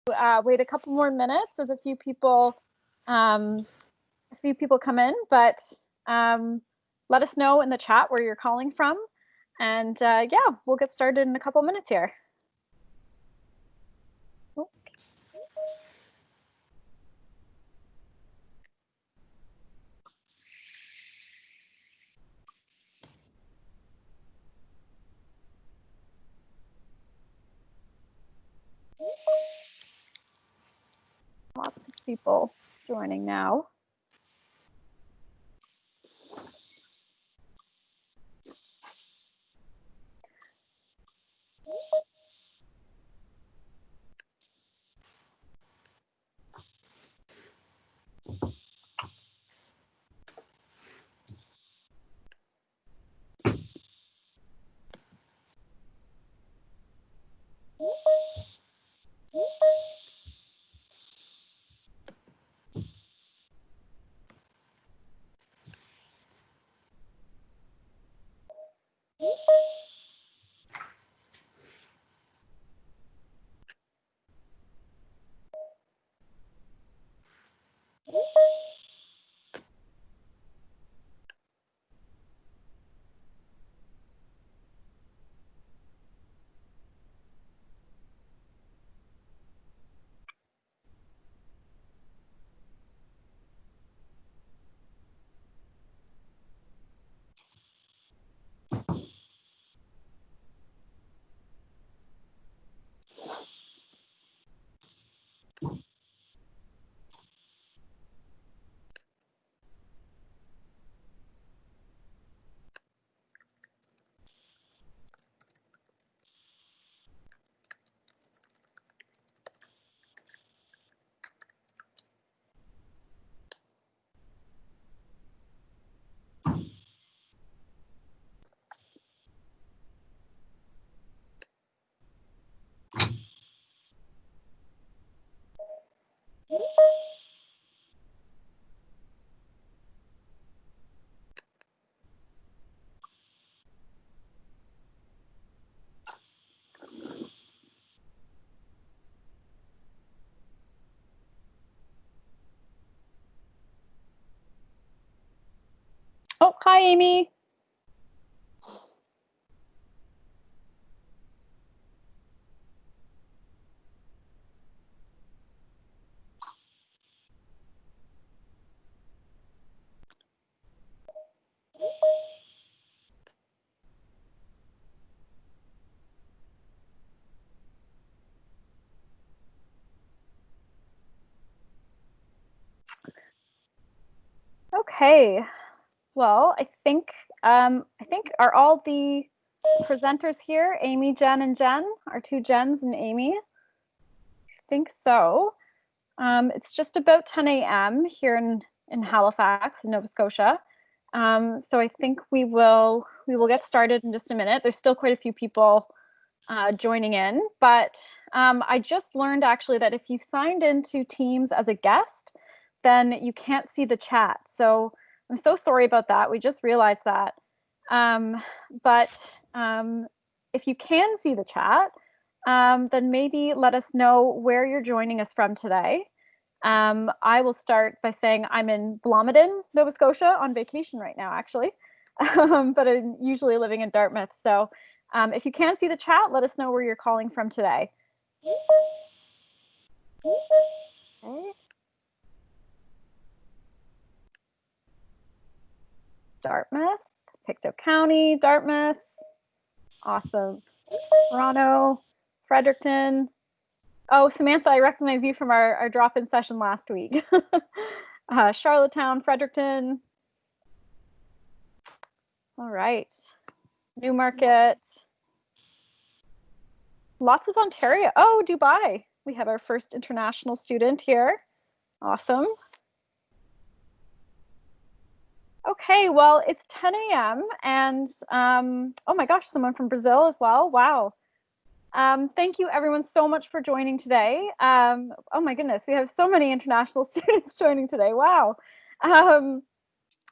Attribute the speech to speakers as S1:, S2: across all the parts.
S1: wait a couple more minutes as a few people come in, but let us know in the chat where you're calling from. And yeah, we'll get started in a couple minutes here. Lots of people joining now. Oh, hi, Amy. Okay, well, I think are all the presenters here? Amy, Jen, and Jen, our two Jens and Amy. I think so. It's just about 10 a.m. here in Halifax, in Nova Scotia. So I think we will get started in just a minute. There's still quite a few people joining in, but I just learned actually that if you've signed into Teams as a guest, then you can't see the chat. So I'm so sorry about that. We just realized that. But if you can see the chat, then maybe let us know where you're joining us from today. I will start by saying I'm in Blomidon, Nova Scotia, on vacation right now, actually, but I'm usually living in Dartmouth. So if you can see the chat, let us know where you're calling from today. Okay. Dartmouth, Pictou County, Dartmouth. Awesome. Toronto, Fredericton. Oh, Samantha, I recognize you from our drop-in session last week. Charlottetown, Fredericton. All right. Newmarket. Lots of Ontario. Oh, Dubai. We have our first international student here. Awesome. Okay, well, it's 10 a.m. and oh my gosh, someone from Brazil as well. Wow. Thank you everyone so much for joining today. Oh my goodness, we have so many international students joining today. Wow.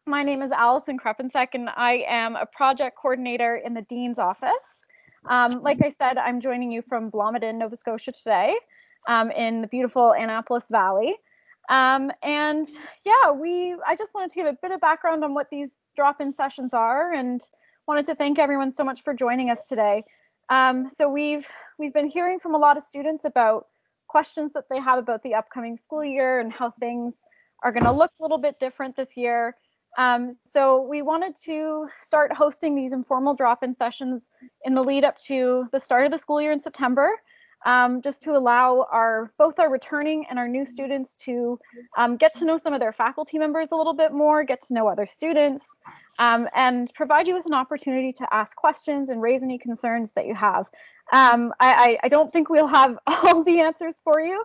S1: My name is Allison Krepensek and I am a project coordinator in the Dean's office. Like I said, I'm joining you from Blomidon, Nova Scotia today. in the beautiful Annapolis Valley. And yeah, I just wanted to give a bit of background on what these drop-in sessions are, and wanted to thank everyone so much for joining us today. So we've been hearing from a lot of students about questions that they have about the upcoming school year and how things are going to look a little bit different this year. So we wanted to start hosting these informal drop-in sessions in the lead up to the start of the school year in September, just to allow both our returning and our new students to get to know some of their faculty members a little bit more, get to know other students, and provide you with an opportunity to ask questions and raise any concerns that you have. I don't think we'll have all the answers for you.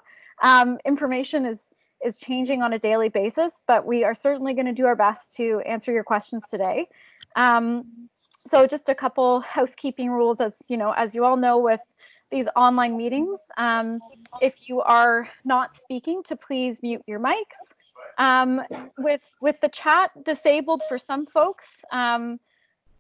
S1: Information is changing on a daily basis, but we are certainly going to do our best to answer your questions today. So just a couple housekeeping rules, as you all know, with these online meetings. If you are not speaking, to please mute your mics. With the chat disabled for some folks,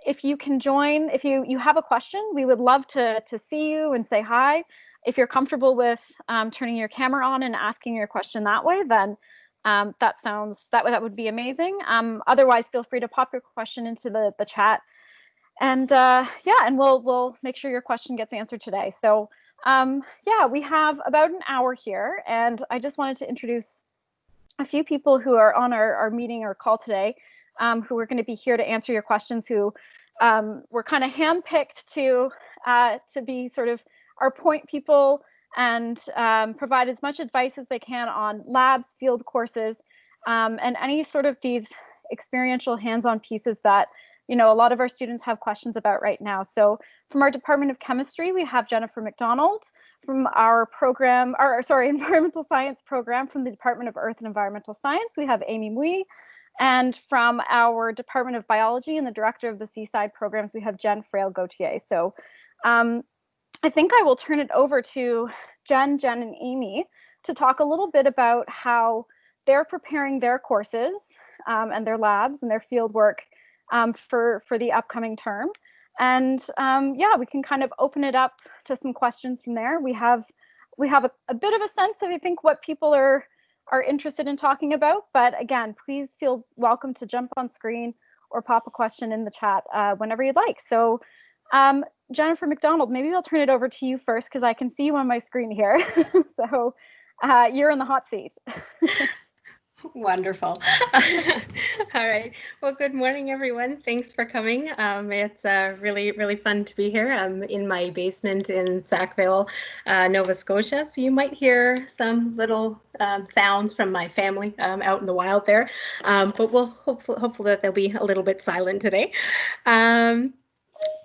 S1: if you can join, if you have a question, we would love to see you and say hi. If you're comfortable with turning your camera on and asking your question that way, then that would be amazing. Otherwise, feel free to pop your question into the chat. And and we'll make sure your question gets answered today. So yeah, we have about an hour here, and I just wanted to introduce a few people who are on our meeting or call today, who are going to be here to answer your questions, who were kind of handpicked to be sort of our point people and provide as much advice as they can on labs, field courses, and any sort of these experiential hands-on pieces that a lot of our students have questions about right now. So from our Department of Chemistry, we have Jennifer McDonald. From our Environmental Science program from the Department of Earth and Environmental Science, we have Amy Mui. And from our Department of Biology and the Director of the Seaside Programs, we have Jen Frail-Gauthier. So I think I will turn it over to Jen, and Amy to talk a little bit about how they're preparing their courses and their labs and their field work for the upcoming term. And yeah, we can kind of open it up to some questions from there. We have a bit of a sense of, I think, what people are interested in talking about. But again, please feel welcome to jump on screen or pop a question in the chat whenever you'd like. So Jennifer McDonald, maybe I'll turn it over to you first, because I can see you on my screen here. So you're in the hot seat.
S2: Wonderful. All right. Well, good morning, everyone. Thanks for coming. It's really, really fun to be here. I'm in my basement in Sackville, Nova Scotia. So you might hear some little sounds from my family out in the wild there. But we'll hopefully that they'll be a little bit silent today.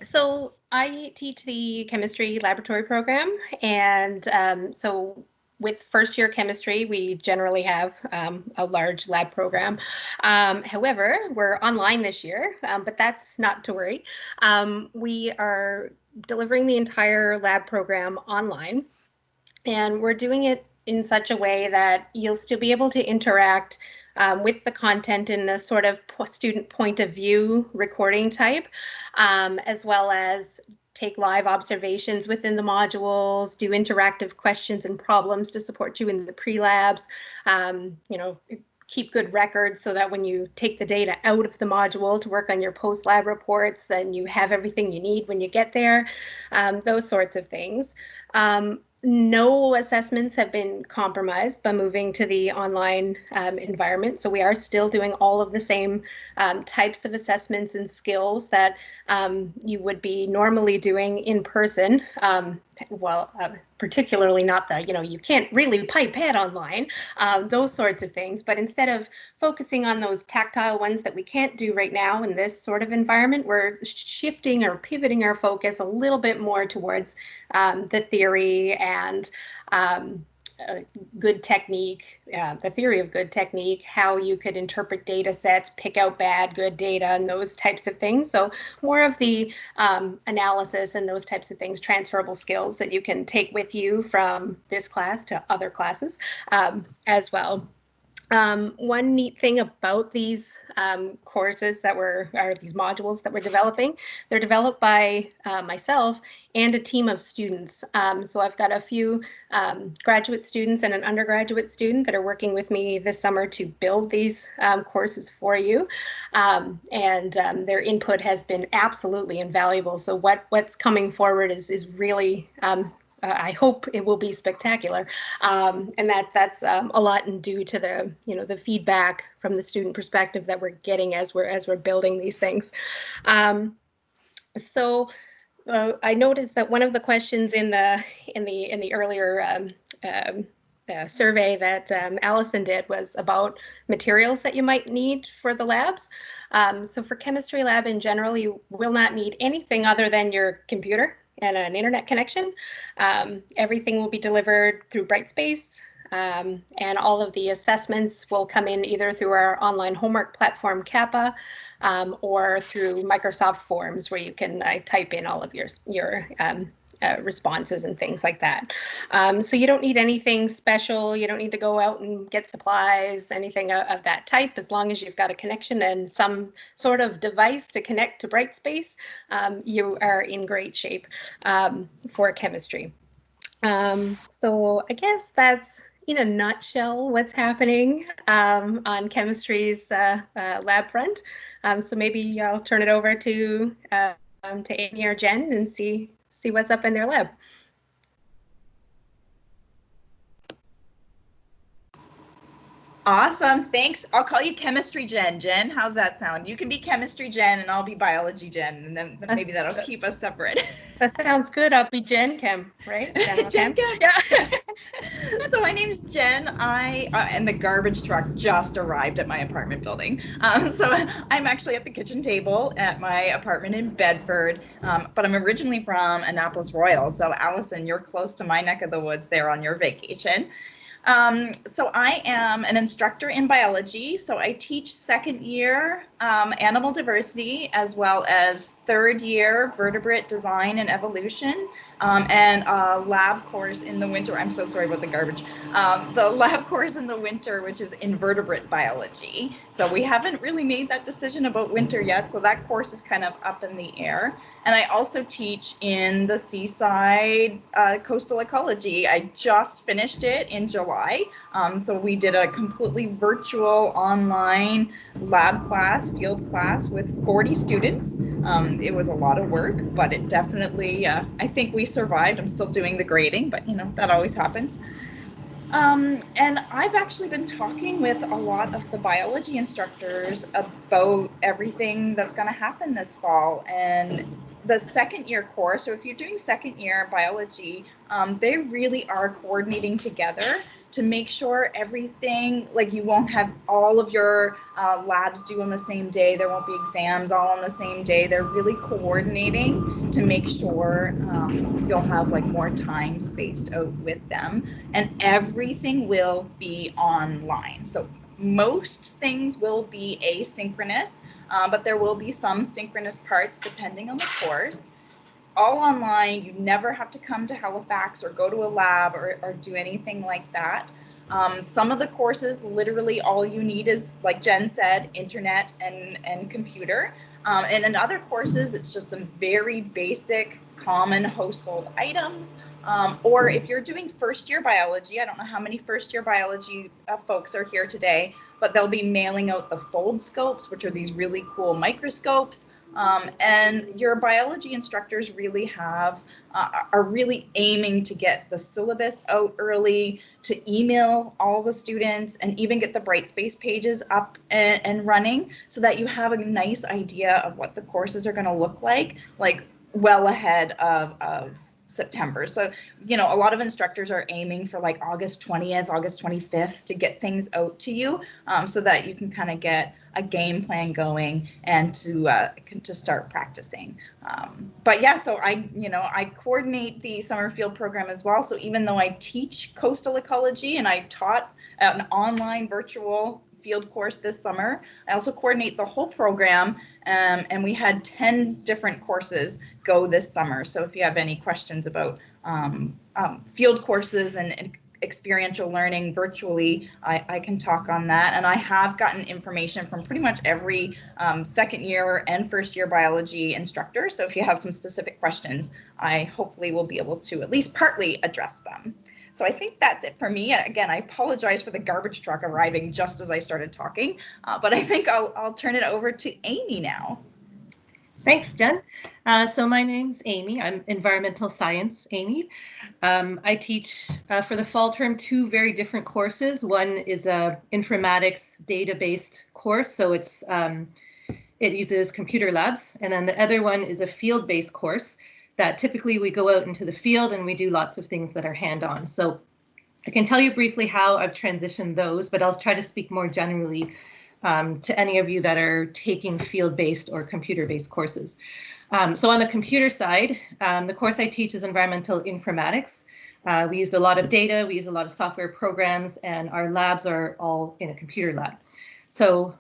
S2: So I teach the chemistry laboratory program, and so with first year chemistry, we generally have a large lab program. However, we're online this year, but that's not to worry. We are delivering the entire lab program online, and we're doing it in such a way that you'll still be able to interact with the content in a sort of student point of view recording type, as well as take live observations within the modules, do interactive questions and problems to support you in the pre-labs, keep good records so that when you take the data out of the module to work on your post-lab reports, then you have everything you need when you get there, those sorts of things. No assessments have been compromised by moving to the online environment. So we are still doing all of the same types of assessments and skills that you would be normally doing in person. Particularly not the, you can't really pipette online, those sorts of things. But instead of focusing on those tactile ones that we can't do right now in this sort of environment, we're shifting or pivoting our focus a little bit more towards the theory and good technique, the theory of good technique, how you could interpret data sets, pick out bad, good data, and those types of things. So more of the analysis and those types of things, transferable skills that you can take with you from this class to other classes as well. One neat thing about these courses or these modules that we're developing, they're developed by myself and a team of students. So I've got a few graduate students and an undergraduate student that are working with me this summer to build these courses for you. And their input has been absolutely invaluable. So what's coming forward is really I hope it will be spectacular, and that's a lot due to the feedback from the student perspective that we're getting as we're building these things. So I noticed that one of the questions in the earlier survey that Allison did was about materials that you might need for the labs. So for chemistry lab in general, you will not need anything other than your computer and an internet connection. Everything will be delivered through Brightspace, and all of the assessments will come in either through our online homework platform, Kappa, or through Microsoft Forms, where you can type in all of your responses and things like that. So you don't need anything special. You don't need to go out and get supplies, anything of that type. As long as you've got a connection and some sort of device to connect to Brightspace, you are in great shape for chemistry. So I guess that's, in a nutshell, what's happening on chemistry's lab front. So maybe I'll turn it over to Amy or Jen and see what's up in their lab.
S3: Awesome, thanks. I'll call you Chemistry Jen. Jen, how's that sound? You can be Chemistry Jen and I'll be Biology Jen, and then maybe that'll keep us separate.
S2: That sounds good. I'll be Jen Chem, right?
S3: Jen Chem, yeah. So my name's Jen. And the garbage truck just arrived at my apartment building. So I'm actually at the kitchen table at my apartment in Bedford, but I'm originally from Annapolis Royal. So Allison, you're close to my neck of the woods there on your vacation. So I am an instructor in biology. So I teach second year animal diversity, as well as third year vertebrate design and evolution, and a lab course in the winter. I'm so sorry about the garbage. The lab course in the winter, which is invertebrate biology. So we haven't really made that decision about winter yet. So that course is kind of up in the air. And I also teach in the Seaside coastal ecology. I just finished it in July. So we did a completely virtual online lab class, field class with 40 students. It was a lot of work, but it definitely, I think we survived. I'm still doing the grading, but that always happens. And I've actually been talking with a lot of the biology instructors about everything that's going to happen this fall. And the second year course, so if you're doing second year biology, they really are coordinating together to make sure everything, like you won't have all of your labs due on the same day. There won't be exams all on the same day. They're really coordinating to make sure you'll have like more time spaced out with them, and everything will be online. So most things will be asynchronous, but there will be some synchronous parts depending on the course. All online. You never have to come to Halifax or go to a lab or do anything like that. Some of the courses, literally all you need is, like Jen said, internet and computer. And in other courses, it's just some very basic common household items. Or if you're doing first year biology, I don't know how many first year biology folks are here today, but they'll be mailing out the Foldscopes, which are these really cool microscopes. And your biology instructors really are really aiming to get the syllabus out early, to email all the students, and even get the Brightspace pages up and running, so that you have a nice idea of what the courses are going to look like well ahead of September. So, a lot of instructors are aiming for like August 20th, August 25th to get things out to you, so that you can kind of get a game plan going and to start practicing. But yeah, so I coordinate the summer field program as well. So even though I teach coastal ecology and I taught an online virtual field course this summer, I also coordinate the whole program, and we had 10 different courses go this summer. So if you have any questions about field courses and experiential learning virtually, I can talk on that. And I have gotten information from pretty much every second year and first year biology instructor. So if you have some specific questions, I hopefully will be able to at least partly address them. So I think that's it for me. Again, I apologize for the garbage truck arriving just as I started talking, but I think I'll turn it over to Amy now.
S4: Thanks, Jen. So my name's Amy. I'm environmental science Amy. I teach for the fall term 2 very different courses. One is a informatics data-based course, so it uses computer labs, and then the other one is a field-based course that typically we go out into the field and we do lots of things that are hand-on. So I can tell you briefly how I've transitioned those, but I'll try to speak more generally to any of you that are taking field-based or computer-based courses. So on the computer side, the course I teach is environmental informatics. We used a lot of data, we use a lot of software programs, and our labs are all in a computer lab. So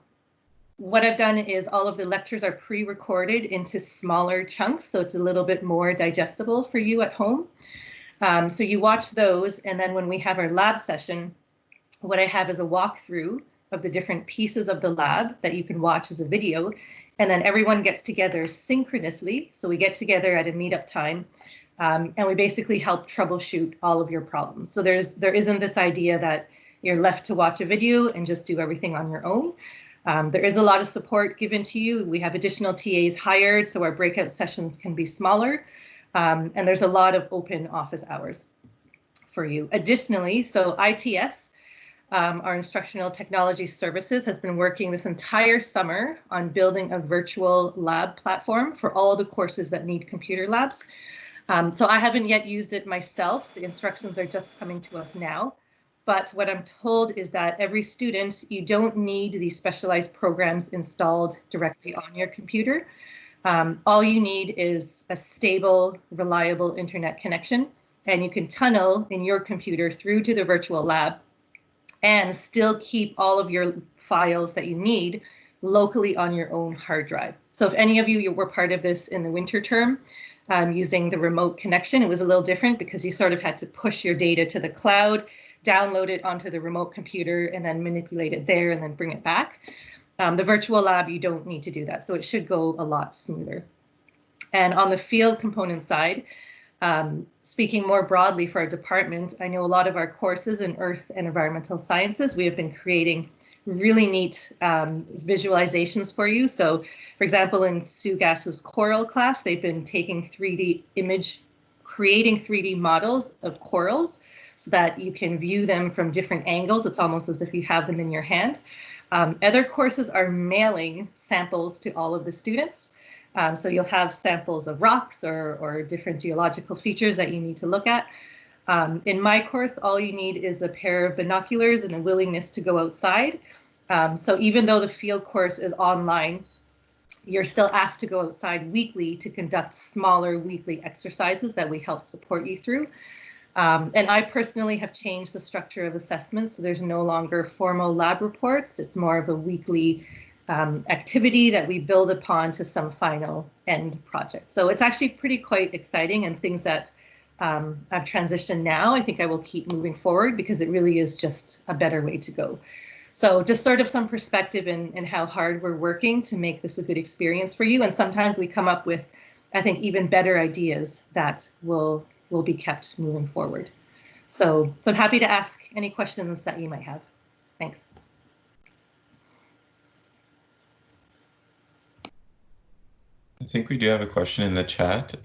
S4: what I've done is all of the lectures are pre-recorded into smaller chunks, so it's a little bit more digestible for you at home. So you watch those, and then when we have our lab session, what I have is a walkthrough of the different pieces of the lab that you can watch as a video, and then everyone gets together synchronously. So we get together at a meetup time, and we basically help troubleshoot all of your problems. So there isn't this idea that you're left to watch a video and just do everything on your own. There is a lot of support given to you. We have additional TAs hired, so our breakout sessions can be smaller, and there's a lot of open office hours for you. Additionally, so ITS, our Instructional Technology Services, has been working this entire summer on building a virtual lab platform for all the courses that need computer labs. So I haven't yet used it myself. The instructions are just coming to us now. But what I'm told is that every student, you don't need these specialized programs installed directly on your computer. All you need is a stable, reliable internet connection, and you can tunnel in your computer through to the virtual lab and still keep all of your files that you need locally on your own hard drive. So if any of you were part of this in the winter term, using the remote connection, it was a little different because you sort of had to push your data to the cloud, download it onto the remote computer, and then manipulate it there and then bring it back. The virtual lab, you don't need to do that, so it should go a lot smoother. And on the field component side, speaking more broadly for our department, I know a lot of our courses in earth and environmental sciences, we have been creating really neat visualizations for you. So for example, in Sue Gass's coral class, they've been taking 3D image, creating 3D models of corals so that you can view them from different angles. It's almost as if you have them in your hand. Other courses are mailing samples to all of the students. So you'll have samples of rocks or different geological features that you need to look at. In my course, all you need is a pair of binoculars and a willingness to go outside. So even though the field course is online, you're still asked to go outside weekly to conduct smaller weekly exercises that we help support you through. And I personally have changed the structure of assessments, so there's no longer formal lab reports. It's more of a weekly activity that we build upon to some final end project. So it's actually pretty quite exciting, and things that I've transitioned now, I think I will keep moving forward because it really is just a better way to go. So just sort of some perspective in how hard we're working to make this a good experience for you. And sometimes we come up with, I think, even better ideas that will be kept moving forward. So I'm happy to ask any questions that you might have. Thanks.
S5: I think we do have a question in the chat.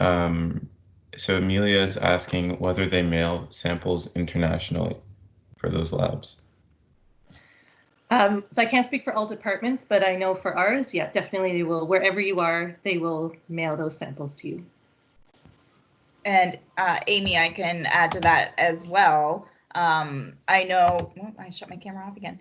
S5: So Amelia is asking whether they mail samples internationally for those labs.
S4: So I can't speak for all departments, but I know for ours, yeah, definitely they will. Wherever you are, they will mail those samples to you.
S3: And Amy, I can add to that as well. I know, oh, I shut my camera off again.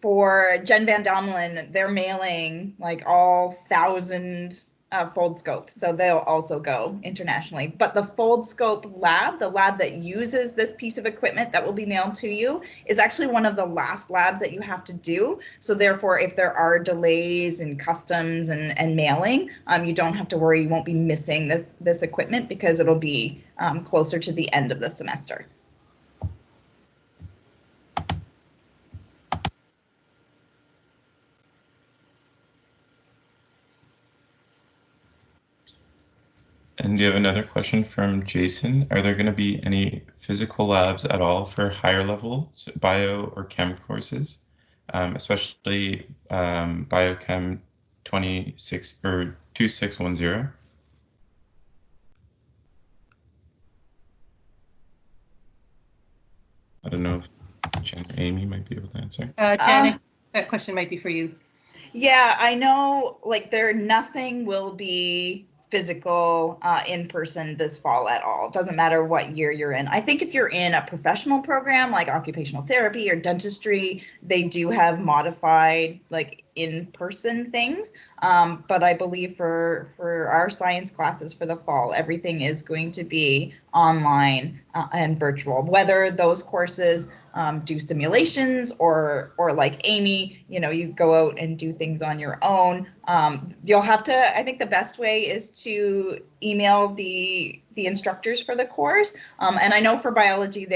S3: For Jen Van Domelen, they're mailing like all 1,000 Foldscopes, so they'll also go internationally. But the Foldscope lab, the lab that uses this piece of equipment that will be mailed to you, is actually one of the last labs that you have to do. So therefore, if there are delays in customs and mailing, you don't have to worry. You won't be missing this equipment because it'll be closer to the end of the semester.
S5: And you have another question from Jason. Are there going to be any physical labs at all for higher level bio or chem courses, especially biochem 26 or 2610? I don't know if Jen or Amy might be able to answer.
S4: Janet, that question might be for you.
S3: Yeah, I know, like, nothing will be physical in person this fall at all. It doesn't matter what year you're in. I think if you're in a professional program like occupational therapy or dentistry, they do have modified, like, in-person things. But I believe for our science classes for the fall, everything is going to be online and virtual. Whether those courses do simulations or like Amy, you go out and do things on your own. You'll have to, I think the best way is to email the instructors for the course. And I know for biology,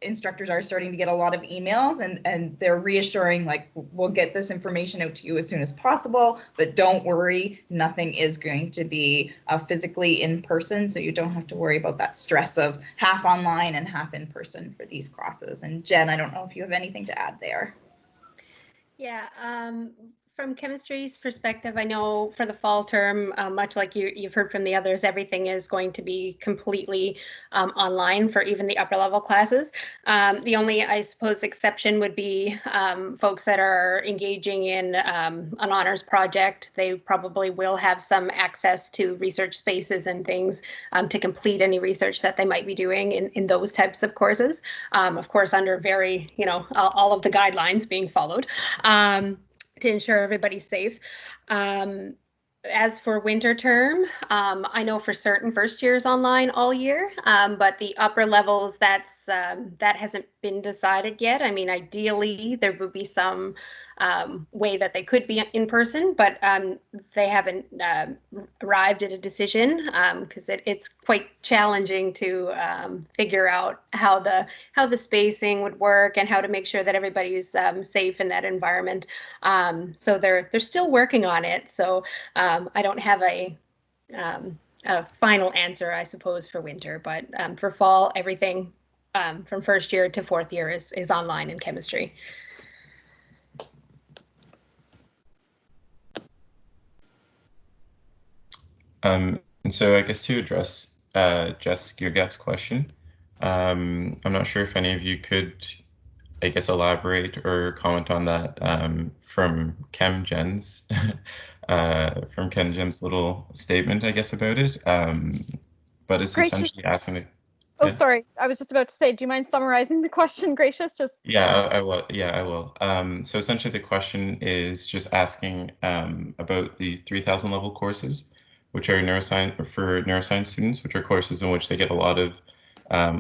S3: instructors are starting to get a lot of emails and they're reassuring, like, we'll get this information out to you as soon as possible, but don't worry, nothing is going to be physically in person, so you don't have to worry about that stress of half online and half in person for these classes. And Jen, I don't know if you have anything to add there.
S2: Yeah, from chemistry's perspective, I know for the fall term, much like you've heard from the others, everything is going to be completely online for even the upper level classes. The only, I suppose, exception would be folks that are engaging in an honors project. They probably will have some access to research spaces and things to complete any research that they might be doing in those types of courses. Of course, under very, all of the guidelines being followed. To ensure everybody's safe. As for winter term, I know for certain first years online all year, but the upper levels, that hasn't been decided yet. I mean, ideally there would be some way that they could be in person, but they haven't arrived at a decision because it's quite challenging to figure out how the spacing would work and how to make sure that everybody's safe in that environment. So they're still working on it. So I don't have a final answer, I suppose, for winter, but for fall, everything from first year to fourth year is online in chemistry.
S5: And so I guess to address Jess Girgat's question, I'm not sure if any of you could, I guess, elaborate or comment on that from ChemGen's little statement, I guess, about it. But it's essentially asking to,
S1: Oh, sorry. I was just about to say, do you mind summarizing the question, Gracious?
S5: Yeah, I will. Yeah, I will. So essentially the question is just asking about the 3000 level courses, which are neuroscience students, which are courses in which they get a lot of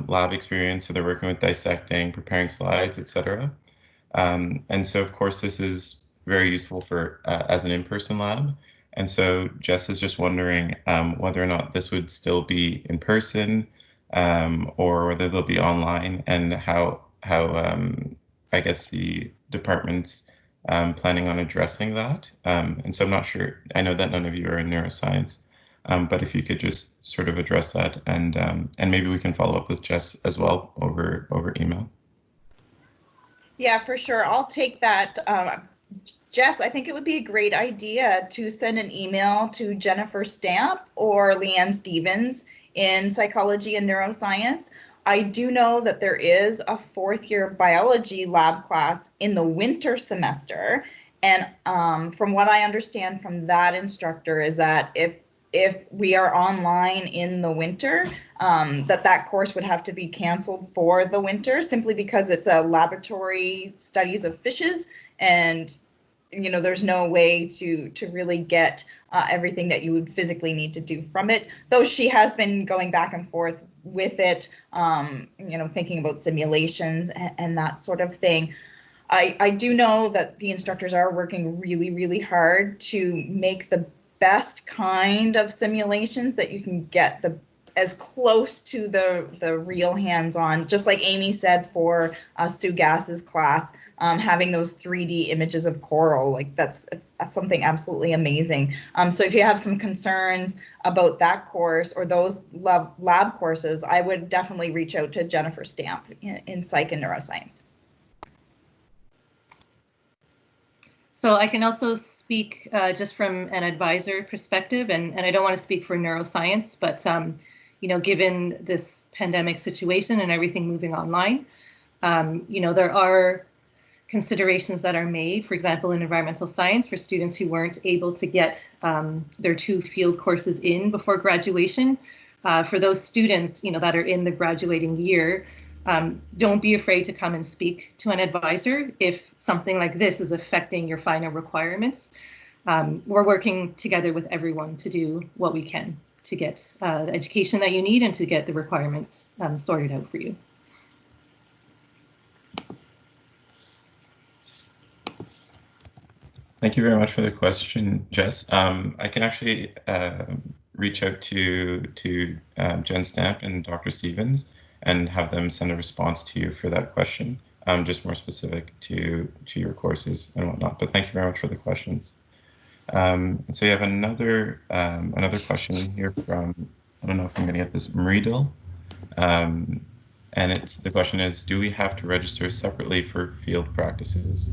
S5: lab experience. So they're working with dissecting, preparing slides, etc. And so, of course, this is very useful for as an in-person lab. And so Jess is just wondering whether or not this would still be in person or whether they'll be online, and how I guess the department's planning on addressing that. And so I'm not sure. I know that none of you are in neuroscience, but if you could just sort of address that, and maybe we can follow up with Jess as well over email.
S3: Yeah, for sure. I'll take that. Jess, I think it would be a great idea to send an email to Jennifer Stamp or Leanne Stevens in psychology and neuroscience. I do know that there is a fourth year biology lab class in the winter semester. And from what I understand from that instructor is that if we are online in the winter, that course would have to be canceled for the winter, simply because it's a laboratory studies of fishes, and there's no way to really get everything that you would physically need to do from it. Though she has been going back and forth with it, thinking about simulations and that sort of thing. I do know that the instructors are working really, really hard to make the best kind of simulations that you can get the as close to the real hands-on, just like Amy said for Sue Gass's class, having those 3D images of coral, like that's something absolutely amazing. So if you have some concerns about that course or those lab courses, I would definitely reach out to Jennifer Stamp in Psych and Neuroscience.
S4: So I can also speak just from an advisor perspective, and I don't want to speak for neuroscience, but you know, given this pandemic situation and everything moving online, you know, there are considerations that are made, for example, in environmental science for students who weren't able to get their 2 field courses in before graduation. For those students, you know, that are in the graduating year, don't be afraid to come and speak to an advisor if something like this is affecting your final requirements. We're working together with everyone to do what we can to get the education that you need and to get the requirements sorted out for you.
S5: Thank you very much for the question, Jess. I can actually reach out to Jen Stamp and Dr. Stevens and have them send a response to you for that question, just more specific to your courses and whatnot. But thank you very much for the questions. And so you have another question here from, I don't know if I'm going to get this, Maridil. And the question is, do we have to register separately for field practices?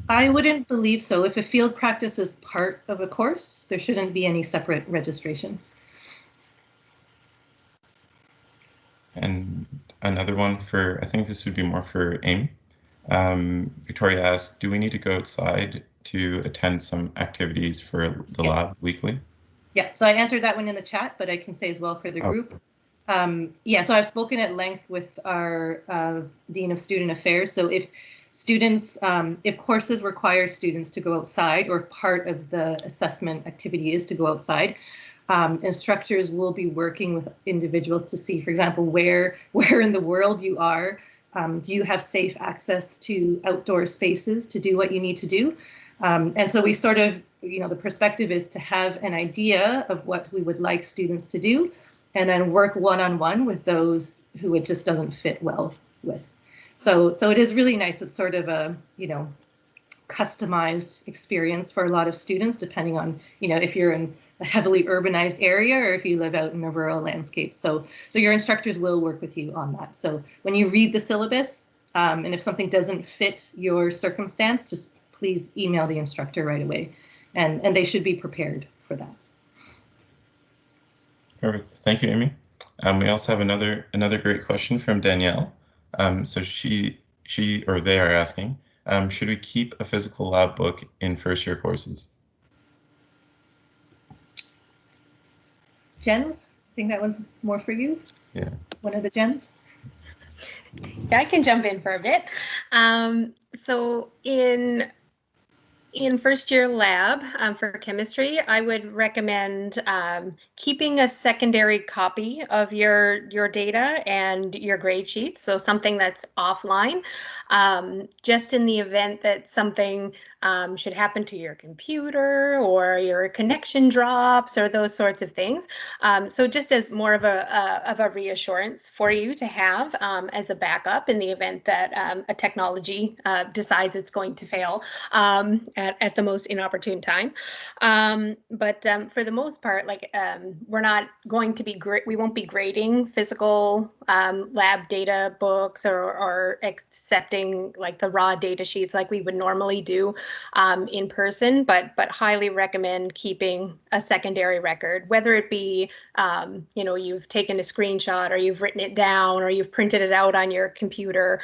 S4: I wouldn't believe so. If a field practice is part of a course, there shouldn't be any separate registration.
S5: And another one for, I think this would be more for Amy. Victoria asked, do we need to go outside to attend some activities for the lab weekly?
S4: Yeah, so I answered that one in the chat, but I can say as well for the group. Yeah, so I've spoken at length with our Dean of Student Affairs. So if students, if courses require students to go outside, or if part of the assessment activity is to go outside, instructors will be working with individuals to see, for example, where in the world you are. Do you have safe access to outdoor spaces to do what you need to do? And so we sort of, you know, the perspective is to have an idea of what we would like students to do, and then work one-on-one with those who it just doesn't fit well with. So it is really nice. It's sort of a, you know, customized experience for a lot of students, depending on, you know, if you're in a heavily urbanized area or if you live out in a rural landscape. So your instructors will work with you on that. So when you read the syllabus, and if something doesn't fit your circumstance, just please email the instructor right away, and they should be prepared for that.
S5: Perfect. Thank you, Amy. We also have another great question from Danielle. So she or they are asking, should we keep a physical lab book in first-year courses?
S4: Jens, I think that one's more for you.
S5: Yeah.
S4: One of the Jens.
S2: Yeah, I can jump in for a bit. So in first year lab for chemistry, I would recommend keeping a secondary copy of your data and your grade sheets. So something that's offline, just in the event that something should happen to your computer or your connection drops or those sorts of things. So just as more of a reassurance for you to have as a backup in the event that a technology decides it's going to fail at the most inopportune time. But for the most part, like we're not going to be we won't be grading physical lab data books or accepting like the raw data sheets like we would normally do in person, but highly recommend keeping a secondary record, whether it be you know, you've taken a screenshot or you've written it down or you've printed it out on your computer,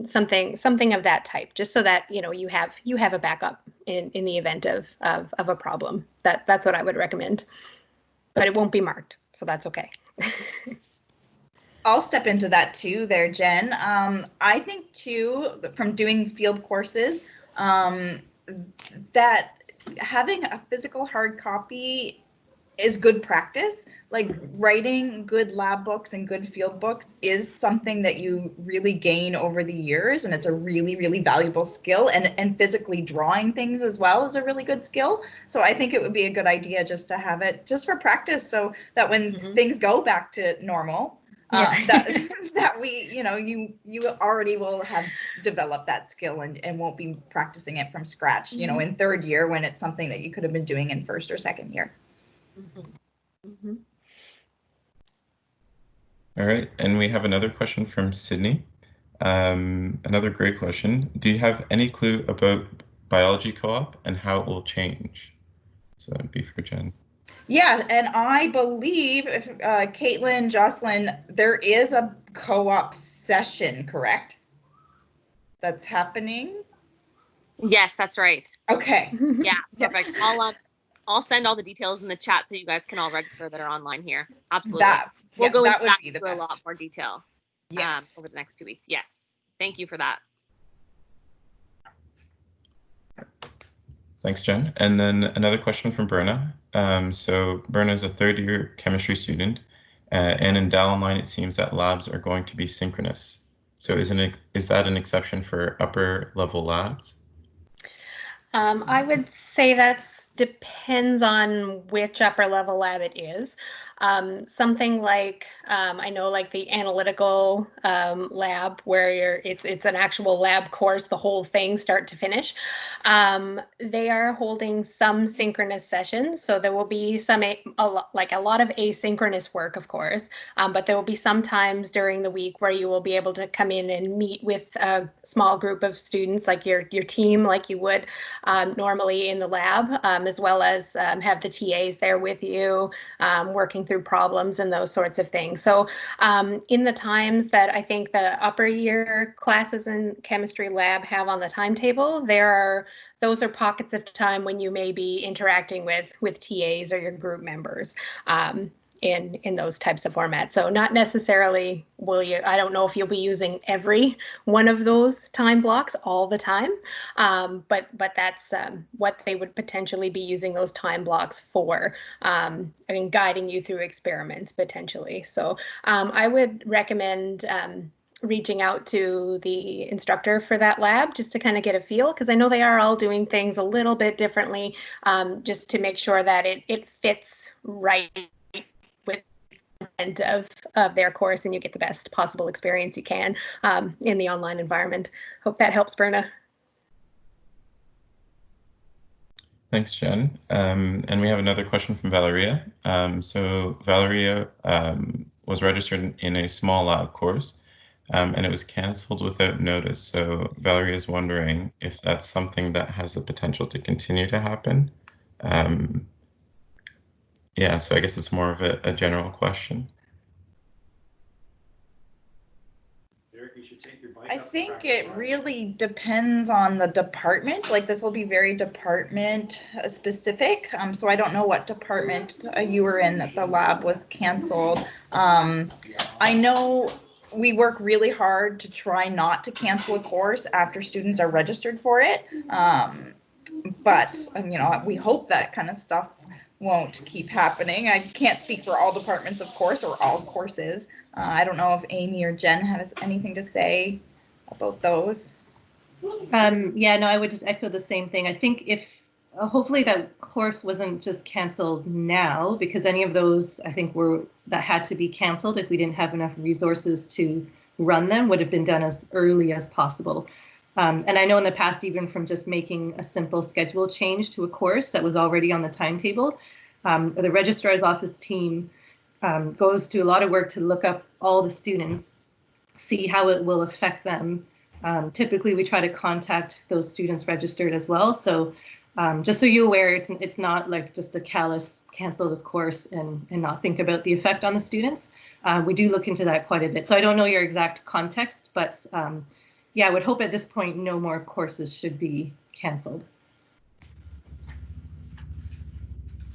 S2: something of that type, just so that you know you have a backup in the event of a problem. That's what I would recommend, but it won't be marked, so that's okay.
S3: I'll step into that too there, Jen. I think too, from doing field courses, that having a physical hard copy is good practice. Like writing good lab books and good field books is something that you really gain over the years, and it's a really, really valuable skill. And physically drawing things as well is a really good skill. So I think it would be a good idea just to have it just for practice, so that when things go back to normal, that we, you already will have developed that skill and won't be practicing it from scratch, in third year when it's something that you could have been doing in first or second year.
S5: All right, and we have another question from Sydney. Another great question. Do you have any clue about biology co-op and how it will change? So that'd be for Jen.
S3: Yeah, and I believe, if Caitlin, Jocelyn, there is a co-op session, correct? That's happening?
S6: Yes, that's right.
S3: Okay.
S6: Yeah, perfect. I'll send all the details in the chat so you guys can all register that are online here. Absolutely. We'll go into a lot more detail over the next 2 weeks. Yes. Thank you for that.
S5: Thanks, Jen. And then another question from Berna. So Berna is a third-year chemistry student, and in Dal Online, it seems that labs are going to be synchronous. So is that an exception for upper-level labs?
S2: I would say that depends on which upper level lab it is. Something like I know, like the analytical lab, where it's an actual lab course, the whole thing start to finish. They are holding some synchronous sessions, so there will be a lot of asynchronous work, of course, but there will be some times during the week where you will be able to come in and meet with a small group of students, like your team, like you would normally in the lab, as well as have the TAs there with you, working through problems and those sorts of things. So in the times that I think the upper year classes in chemistry lab have on the timetable, those are pockets of time when you may be interacting with TAs or your group members in those types of formats. So not necessarily I don't know if you'll be using every one of those time blocks all the time, but that's what they would potentially be using those time blocks for, guiding you through experiments potentially. So I would recommend reaching out to the instructor for that lab just to kind of get a feel, because I know they are all doing things a little bit differently, just to make sure that it fits right with the end of their course and you get the best possible experience you can in the online environment. Hope that helps, Berna.
S5: Thanks, Jen. And we have another question from Valeria. So Valeria was registered in a small lab course, and it was canceled without notice. So Valeria is wondering if that's something that has the potential to continue to happen. Yeah, so I guess it's more of a general question.
S3: I think it really depends on the department. Like, this will be very department specific. So I don't know what department you were in that the lab was canceled. I know we work really hard to try not to cancel a course after students are registered for it. But we hope that kind of stuff won't keep happening. I can't speak for all departments, of course, or all courses. I don't know if Amy or Jen has anything to say about those.
S4: Yeah, no, I would just echo the same thing. I think if hopefully that course wasn't just canceled now, because any of those I think that had to be canceled if we didn't have enough resources to run them would have been done as early as possible. And I know in the past, even from just making a simple schedule change to a course that was already on the timetable, the registrar's office team goes to a lot of work to look up all the students, see how it will affect them. Typically, we try to contact those students registered as well. So just so you're aware, it's not like just a callous cancel this course and not think about the effect on the students. We do look into that quite a bit. So I don't know your exact context, but yeah, I would hope at this point no more courses should be canceled.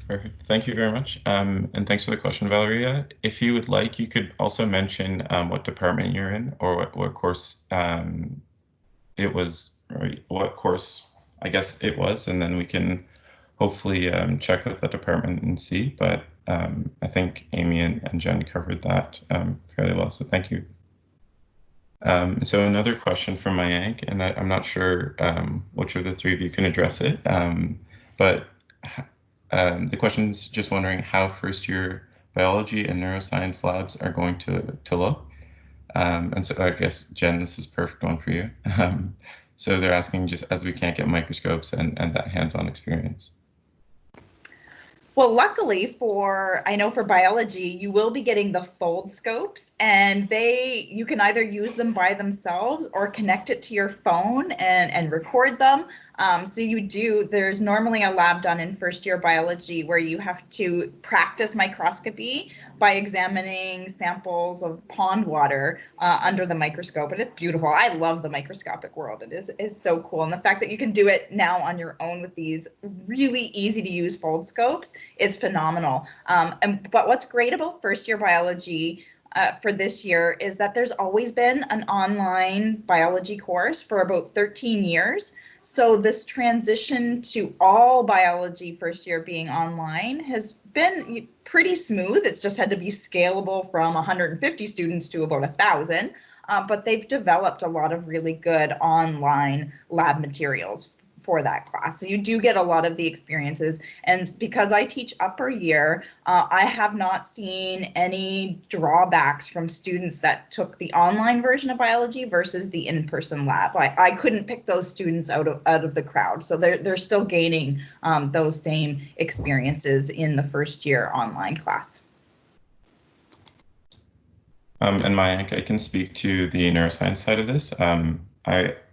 S5: Perfect. Thank you very much. And thanks for the question, Valeria. If you would like, you could also mention what department you're in or what course it was, or what course I guess it was, and then we can hopefully check with the department and see. But I think Amy and Jen covered that fairly well, so thank you. So another question from Mayank, and I'm not sure which of the three of you can address it, but the question is just wondering how first year biology and neuroscience labs are going to look. And so I guess, Jen, this is a perfect one for you. So they're asking, just as we can't get microscopes and that hands-on experience.
S3: Well, luckily I know for biology, you will be getting the Foldscopes, and you can either use them by themselves or connect it to your phone and record them. There's normally a lab done in first year biology where you have to practice microscopy by examining samples of pond water under the microscope, and it's beautiful. I love the microscopic world. It is so cool, and the fact that you can do it now on your own with these really easy to use Foldscopes is phenomenal. But what's great about first year biology for this year is that there's always been an online biology course for about 13 years. So this transition to all biology first year being online has been pretty smooth. It's just had to be scalable from 150 students to about 1,000. But they've developed a lot of really good online lab materials for that class. So you do get a lot of the experiences. And because I teach upper year, I have not seen any drawbacks from students that took the online version of biology versus the in-person lab. I couldn't pick those students out of the crowd. So they're still gaining those same experiences in the first year online class.
S5: And Mayank, I can speak to the neuroscience side of this.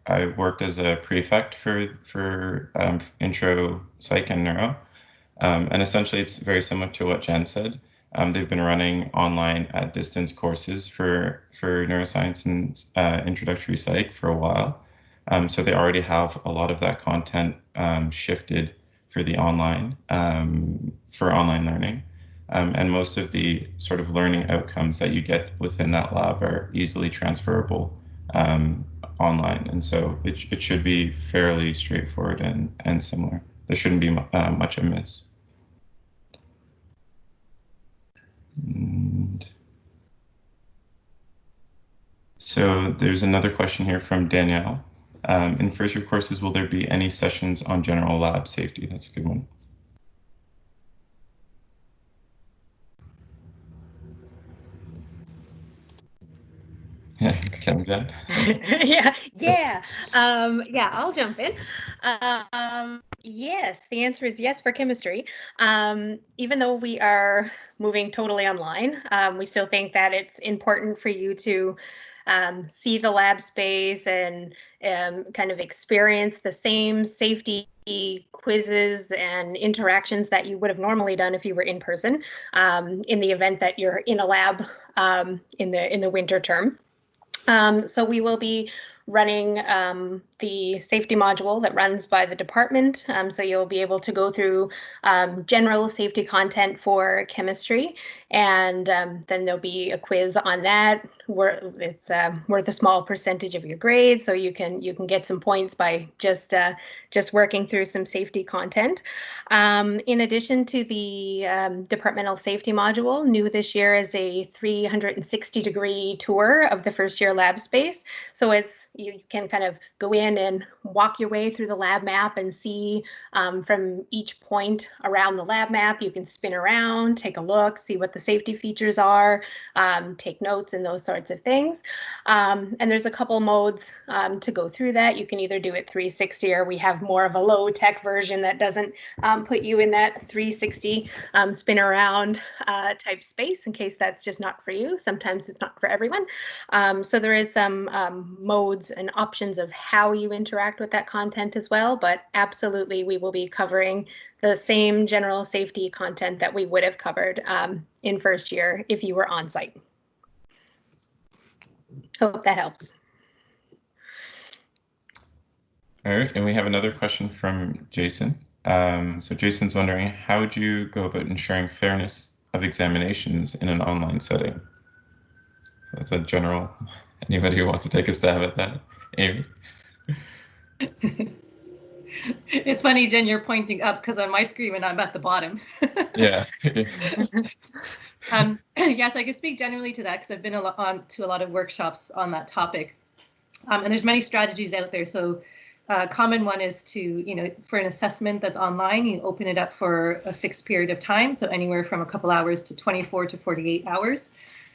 S5: I worked as a prefect for intro psych and neuro, and essentially it's very similar to what Jen said. They've been running online at distance courses for neuroscience and introductory psych for a while, so they already have a lot of that content shifted for the online for online learning, and most of the sort of learning outcomes that you get within that lab are easily transferable online, and so it should be fairly straightforward and similar. There shouldn't be much amiss. And so there's another question here from Danielle. In first year courses, will there be any sessions on general lab safety? That's a good one. Can Jen?
S2: Yeah, I'll jump in. Yes, the answer is yes for chemistry. Even though we are moving totally online, we still think that it's important for you to see the lab space and kind of experience the same safety quizzes and interactions that you would have normally done if you were in person, in the event that you're in a lab in the winter term. So we will be running the safety module that runs by the department. So you'll be able to go through general safety content for chemistry, and then there'll be a quiz on that. It's worth a small percentage of your grade, so you can get some points by just working through some safety content. In addition to the departmental safety module, new this year is a 360-degree tour of the first year lab space. So you can kind of go in and walk your way through the lab map and see from each point around the lab map. You can spin around, take a look, see what the safety features are, take notes and those sorts of things. And there's a couple modes to go through that. You can either do it 360, or we have more of a low tech version that doesn't put you in that 360 spin around type space, in case that's just not for you. Sometimes it's not for everyone. So there is some modes and options of how you interact with that content as well, but absolutely we will be covering the same general safety content that we would have covered in first year if you were on site. Hope that helps.
S5: All right, and we have another question from Jason. So Jason's wondering, how would you go about ensuring fairness of examinations in an online setting? That's a general. Anybody who wants to take a stab at that? Amy?
S4: It's funny, Jen, you're pointing up because on my screen and I'm at the bottom.
S5: Yeah.
S4: Yes, I can speak generally to that because I've been on to a lot of workshops on that topic. And there's many strategies out there. So a common one is to, for an assessment that's online, you open it up for a fixed period of time. So anywhere from a couple hours to 24 to 48 hours.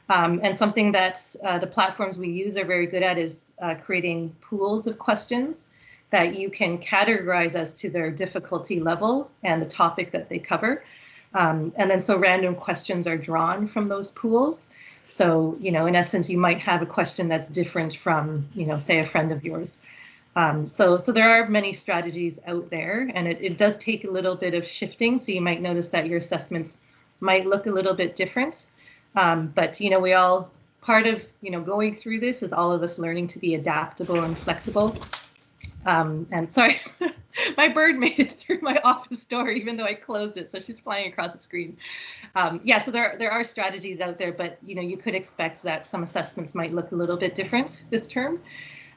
S4: And something that the platforms we use are very good at is creating pools of questions that you can categorize as to their difficulty level and the topic that they cover. And then so random questions are drawn from those pools. So, in essence, you might have a question that's different from, say, a friend of yours. So there are many strategies out there, and it does take a little bit of shifting. So you might notice that your assessments might look a little bit different. But, we all, part of, going through this is all of us learning to be adaptable and flexible. And sorry, my bird made it through my office door, even though I closed it. So she's flying across the screen. Yeah, so there are strategies out there, but, you could expect that some assessments might look a little bit different this term.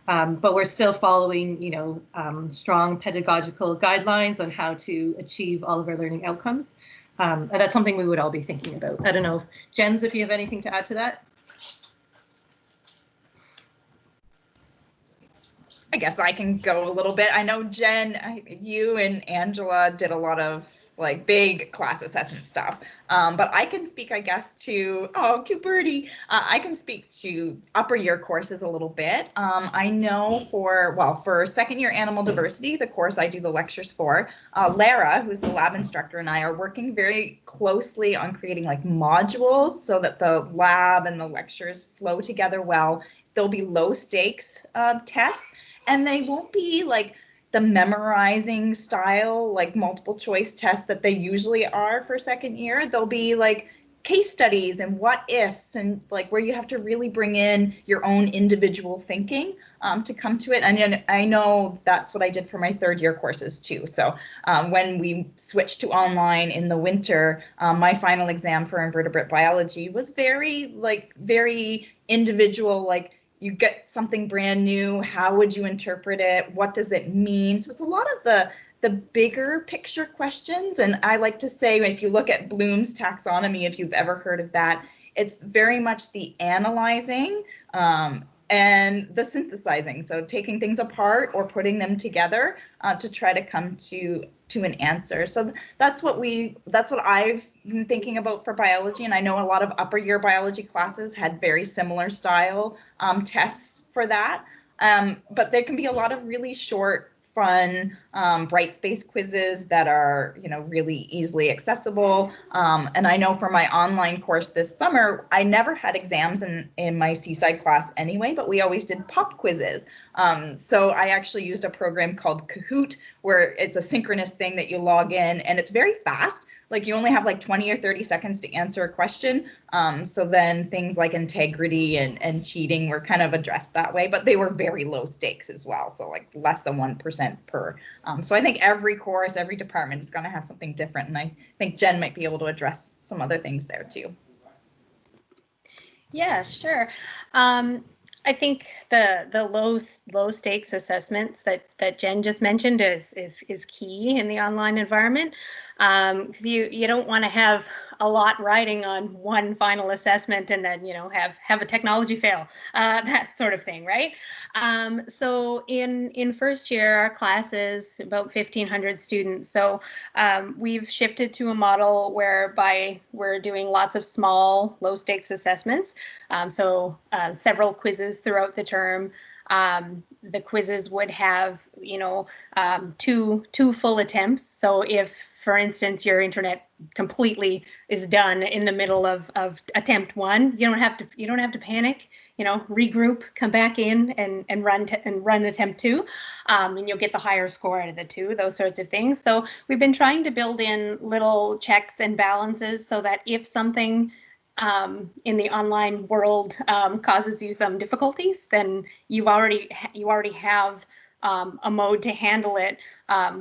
S4: But we're still following, strong pedagogical guidelines on how to achieve all of our learning outcomes. And that's something we would all be thinking about. I don't know, Jens, if you have anything to add to that.
S3: I guess I can go a little bit. I know, Jen, you and Angela did a lot of big class assessment stuff. But I can speak, I guess, to, oh, cute birdie. I can speak to upper year courses a little bit. I know for second year animal diversity, the course I do the lectures for, Lara, who's the lab instructor, and I are working very closely on creating modules so that the lab and the lectures flow together well. There'll be low stakes tests, and they won't be the memorizing style, multiple choice tests that they usually are for second year. They'll be case studies and what ifs, and where you have to really bring in your own individual thinking to come to it. And I know that's what I did for my third year courses too. So when we switched to online in the winter, my final exam for invertebrate biology was very individual, you get something brand new. How would you interpret it? What does it mean? So it's a lot of the bigger picture questions. And I like to say, if you look at Bloom's taxonomy, if you've ever heard of that, it's very much the analyzing and the synthesizing. So taking things apart or putting them together to try to come to an answer. So that's what I've been thinking about for biology. And I know a lot of upper year biology classes had very similar style tests for that. But there can be a lot of really short, fun, bright space quizzes that are, really easily accessible. And I know for my online course this summer, I never had exams in my Seaside class anyway, but we always did pop quizzes. So I actually used a program called Kahoot, where it's a synchronous thing that you log in, and it's very fast. You only have 20 or 30 seconds to answer a question. So then things like integrity and cheating were kind of addressed that way, but they were very low stakes as well. So less than 1% per. So I think every course, every department is going to have something different. And I think Jen might be able to address some other things there too.
S7: Yeah, sure. I think the low stakes assessments that Jen just mentioned is key in the online environment, because you don't want to have a lot riding on one final assessment and then have a technology fail, that sort of thing, right? So in first year, our class is about 1,500 students. So we've shifted to a model whereby we're doing lots of small low stakes assessments. So several quizzes throughout the term. The quizzes would have, two full attempts. So if, for instance, your internet completely is done in the middle of attempt one, you don't have to panic. Regroup, come back in and run attempt two, and you'll get the higher score out of the two. Those sorts of things. So we've been trying to build in little checks and balances so that if something in the online world causes you some difficulties, then you already have a mode to handle it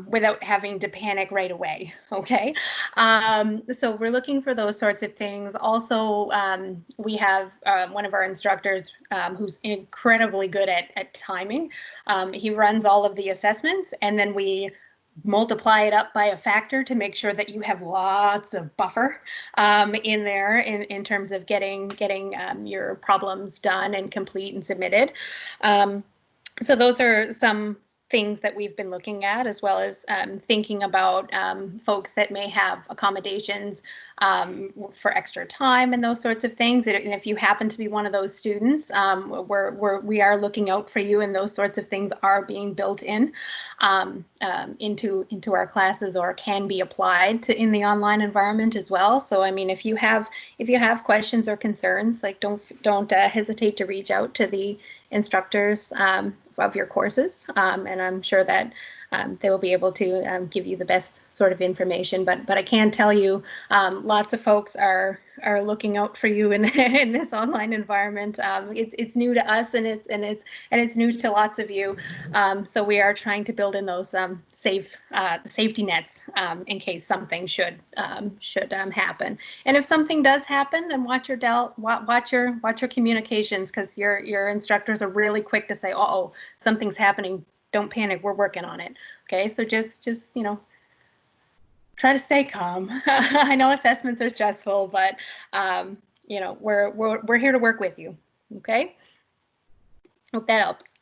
S7: without having to panic right away. Okay, so we're looking for those sorts of things. Also, we have one of our instructors who's incredibly good at timing. He runs all of the assessments, and then we multiply it up by a factor to make sure that you have lots of buffer in there in terms of getting your problems done and complete and submitted. So those are some things that we've been looking at, as well as thinking about folks that may have accommodations for extra time and those sorts of things. And if you happen to be one of those students, we are looking out for you, and those sorts of things are being built in into our classes, or can be applied to in the online environment as well. So I mean, if you have questions or concerns, like don't hesitate to reach out to the instructors of your courses, and I'm sure that they will be able to give you the best sort of information. But I can tell you, lots of folks are looking out for you in this online environment. It's new to us, and it's new to lots of you. So we are trying to build in those safety nets in case something should happen. And if something does happen, then watch your communications, because your instructors are really quick to say, "Uh-oh, something's happening. Don't panic. We're working on it." Okay, so just try to stay calm. I know assessments are stressful, but we're here to work with you. Okay. Hope that helps.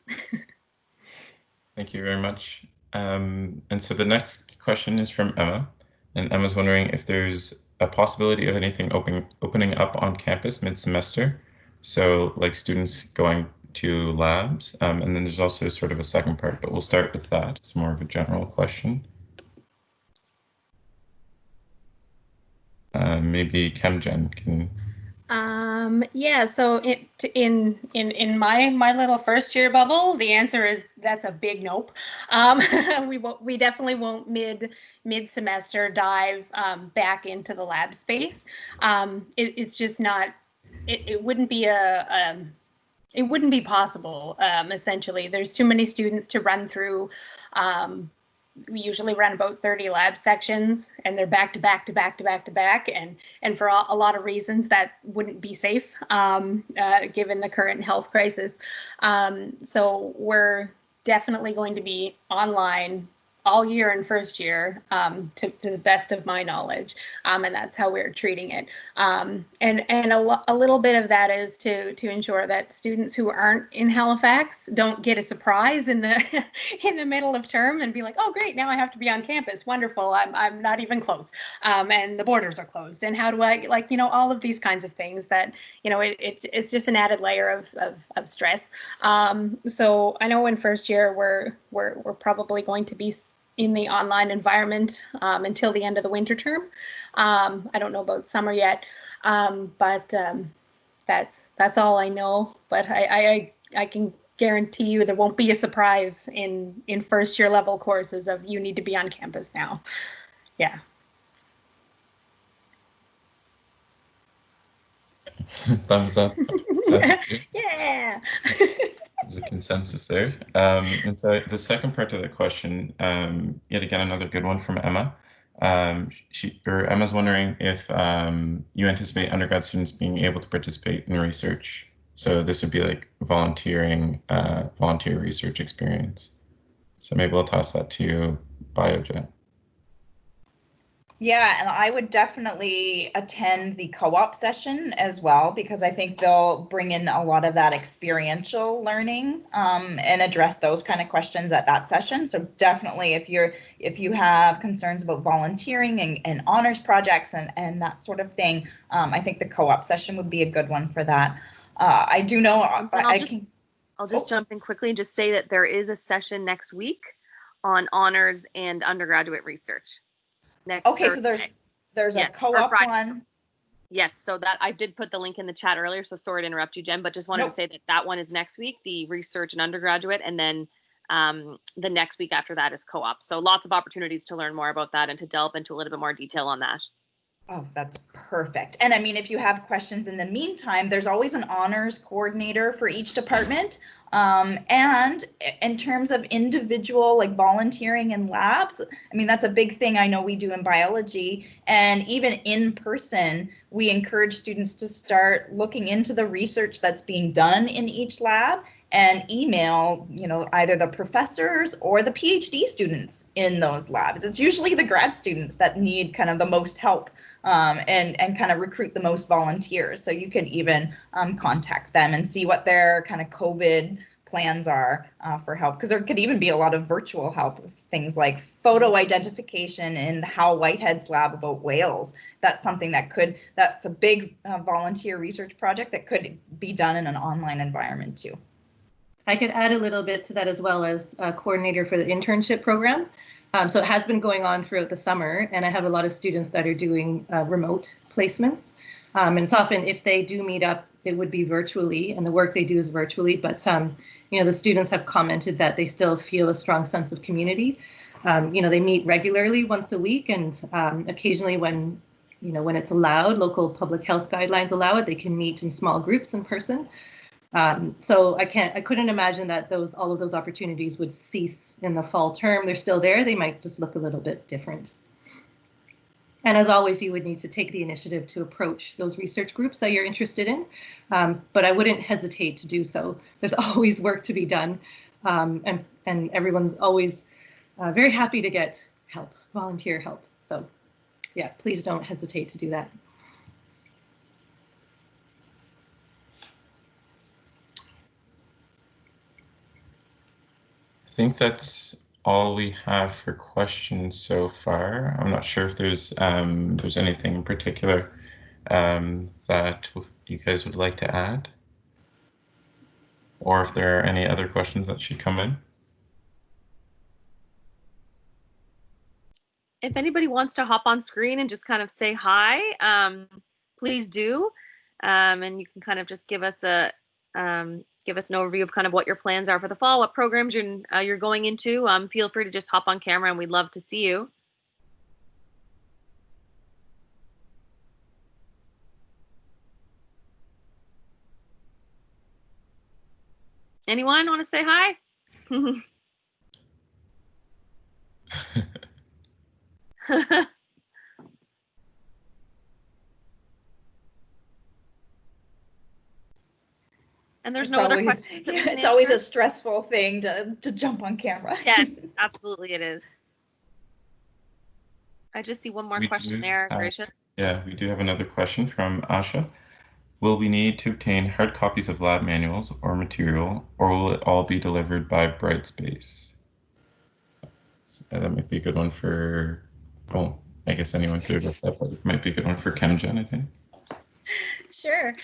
S5: Thank you very much. And so the next question is from Emma, and Emma's wondering if there's a possibility of anything opening up on campus mid-semester. So like students going to labs, and then there's also sort of a second part, but we'll start with that. It's more of a general question. Maybe ChemGen can.
S7: Yeah, so in my little first year bubble, the answer is that's a big nope. We definitely won't mid semester dive back into the lab space. It's just not. It wouldn't be it wouldn't be possible. Essentially, there's too many students to run through. We usually run about 30 lab sections, and they're back to back to back to back to back, and for a lot of reasons that wouldn't be safe given the current health crisis. So we're definitely going to be online all year in first year, to the best of my knowledge, and that's how we're treating it. And a little bit of that is to ensure that students who aren't in Halifax don't get a surprise in the middle of term and be like, oh great, now I have to be on campus. Wonderful, I'm not even close, and the borders are closed. And how do I, all of these kinds of things that it's just an added layer of stress. So I know in first year we're probably going to be in the online environment until the end of the winter term. I don't know about summer yet, but that's all I know. But I can guarantee you there won't be a surprise in first year level courses of you need to be on campus now. Yeah.
S5: Thumbs up.
S7: Yeah.
S5: There's a consensus there. And so the second part of the question, yet again, another good one from Emma. Emma's wondering if you anticipate undergrad students being able to participate in research. So this would be like volunteer research experience. So maybe we'll toss that to you, Biogen.
S3: Yeah, and I would definitely attend the co-op session as well, because I think they'll bring in a lot of that experiential learning and address those kind of questions at that session. So definitely, if you have concerns about volunteering and honors projects and that sort of thing, I think the co-op session would be a good one for that. I do know
S6: I'll just jump in quickly and just say that there is a session next week on honors and undergraduate research.
S3: Okay, Thursday. So there's a co-op one.
S6: Yes, so that I did put the link in the chat earlier, so sorry to interrupt you, Jen, but just wanted to say that one is next week, the research and undergraduate, and then the next week after that is co-op. So lots of opportunities to learn more about that and to delve into a little bit more detail on that.
S3: Oh, that's perfect. And I mean, if you have questions in the meantime, there's always an honors coordinator for each department. And in terms of individual, like volunteering in labs, I mean, that's a big thing I know we do in biology. And even in person, we encourage students to start looking into the research that's being done in each lab and email, either the professors or the PhD students in those labs. It's usually the grad students that need kind of the most help and kind of recruit the most volunteers. So you can even contact them and see what their kind of COVID plans are for help, because there could even be a lot of virtual help, things like photo identification in the Hal Whitehead's lab about whales. That's something that's a big volunteer research project that could be done in an online environment too.
S4: I could add a little bit to that as well as a coordinator for the internship program. So it has been going on throughout the summer, and I have a lot of students that are doing remote placements. And it's often, if they do meet up, it would be virtually, and the work they do is virtually, but the students have commented that they still feel a strong sense of community. They meet regularly once a week, and occasionally when it's allowed, local public health guidelines allow it, they can meet in small groups in person. So I couldn't imagine that all of those opportunities would cease in the fall term. They're still there. They might just look a little bit different. And as always, you would need to take the initiative to approach those research groups that you're interested in. But I wouldn't hesitate to do so. There's always work to be done. And everyone's always very happy to get help, volunteer help. So yeah, please don't hesitate to do that.
S5: I think that's all we have for questions so far. I'm not sure if there's anything in particular that you guys would like to add, or if there are any other questions that should come in.
S6: If anybody wants to hop on screen and just kind of say hi, please do, and you can kind of just give us an overview of kind of what your plans are for the fall, what programs you're going into. Feel free to just hop on camera, and we'd love to see you. Anyone want to say hi? And there's no other questions.
S3: It's always a stressful thing to jump on camera.
S6: Yes, absolutely it is. I just see one more question there, Gracious.
S5: Yeah, we do have another question from Asha. Will we need to obtain hard copies of lab manuals or material, or will it all be delivered by Brightspace? So that might be a good one for, well, I guess anyone could address that, but it might be a good one for ChemGen, I think.
S7: Sure.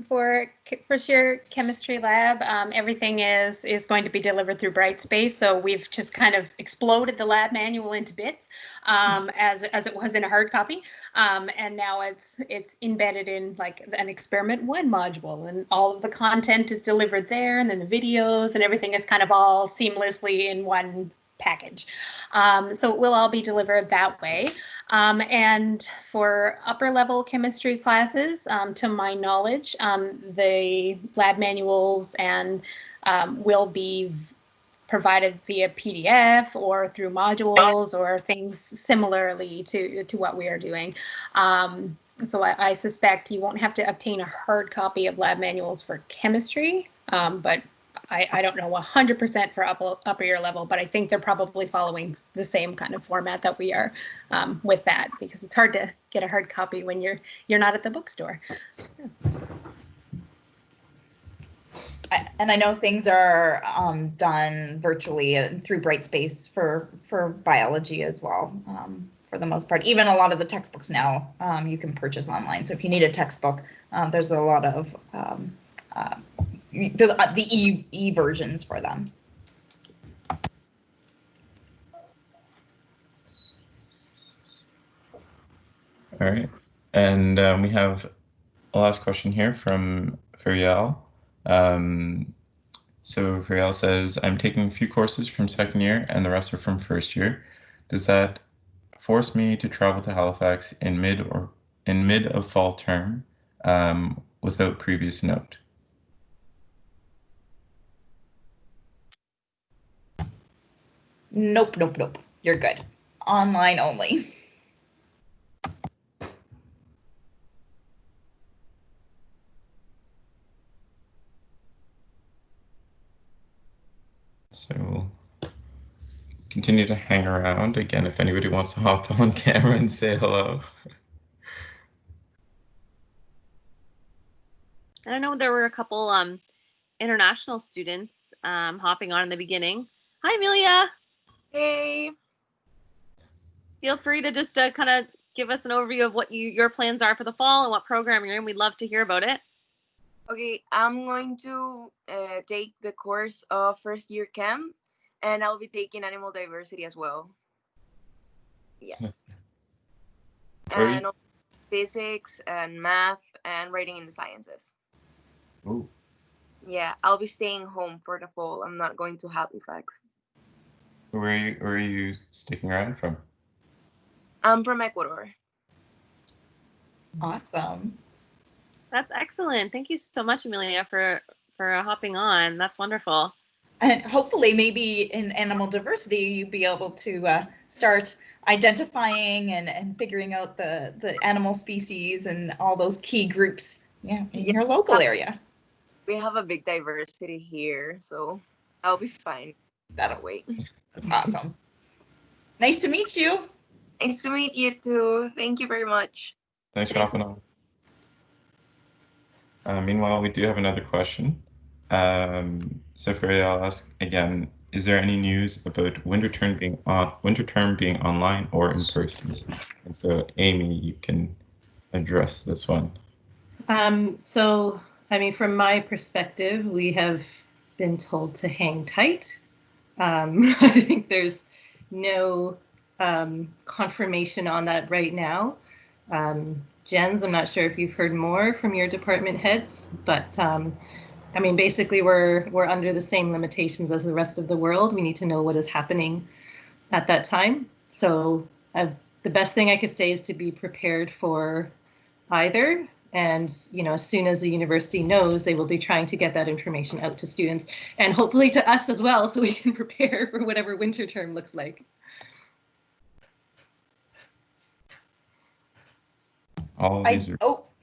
S7: For sure, chemistry lab, everything is going to be delivered through Brightspace. So we've just kind of exploded the lab manual into bits, as it was in a hard copy, and now it's embedded in like an Experiment 1 module, and all of the content is delivered there, and then the videos and everything is kind of all seamlessly in one package. So it will all be delivered that way. And for upper level chemistry classes, to my knowledge, the lab manuals and will be provided via PDF or through modules or things similarly to what we are doing. So I suspect you won't have to obtain a hard copy of lab manuals for chemistry, but I don't know 100% for upper year level, but I think they're probably following the same kind of format that we are with that, because it's hard to get a hard copy when you're not at the bookstore.
S3: And I know things are done virtually through Brightspace for biology as well, for the most part. Even a lot of the textbooks now you can purchase online. So if you need a textbook, there's a lot of the e-versions for them.
S5: All right, and we have a last question here from Ferial. So Ferial says, I'm taking a few courses from second year and the rest are from first year. Does that force me to travel to Halifax in mid of fall term without previous note?
S3: Nope. You're good. Online only.
S5: continue to hang around. Again, if anybody wants to hop on camera and say hello.
S6: I know there were a couple international students hopping on in the beginning. Hi, Amelia.
S8: Hey.
S6: Feel free to just kind of give us an overview of what your plans are for the fall and what program you're in. We'd love to hear about it.
S8: Okay, I'm going to take the course of first year chem, and I'll be taking animal diversity as well. Yes. And physics and math and writing in the sciences.
S5: Ooh.
S8: Yeah, I'll be staying home for the fall. I'm not going to Halifax.
S5: Where are you sticking around from?
S8: I'm from Ecuador.
S3: Awesome.
S6: That's excellent. Thank you so much, Amelia, for hopping on. That's wonderful.
S3: And hopefully maybe in animal diversity, you'll be able to start identifying and figuring out the animal species and all those key groups in your local area.
S8: We have a big diversity here, so I'll be fine.
S3: That'll wait. That's awesome. Nice to meet you.
S8: Nice to meet you too. Thank you very much.
S5: Thanks for hopping on. Meanwhile, we do have another question. So Freya, I'll ask again, is there any news about winter term being online or in person? And so Amy, you can address this one.
S4: So, I mean, from my perspective, we have been told to hang tight. I think there's no confirmation on that right now. Jens, I'm not sure if you've heard more from your department heads, but I mean, basically we're under the same limitations as the rest of the world. We need to know what is happening at that time. So the best thing I could say is to be prepared for either. And, you know, as soon as the university knows, they will be trying to get that information out to students and hopefully to us as well, so we can prepare for whatever winter term looks like.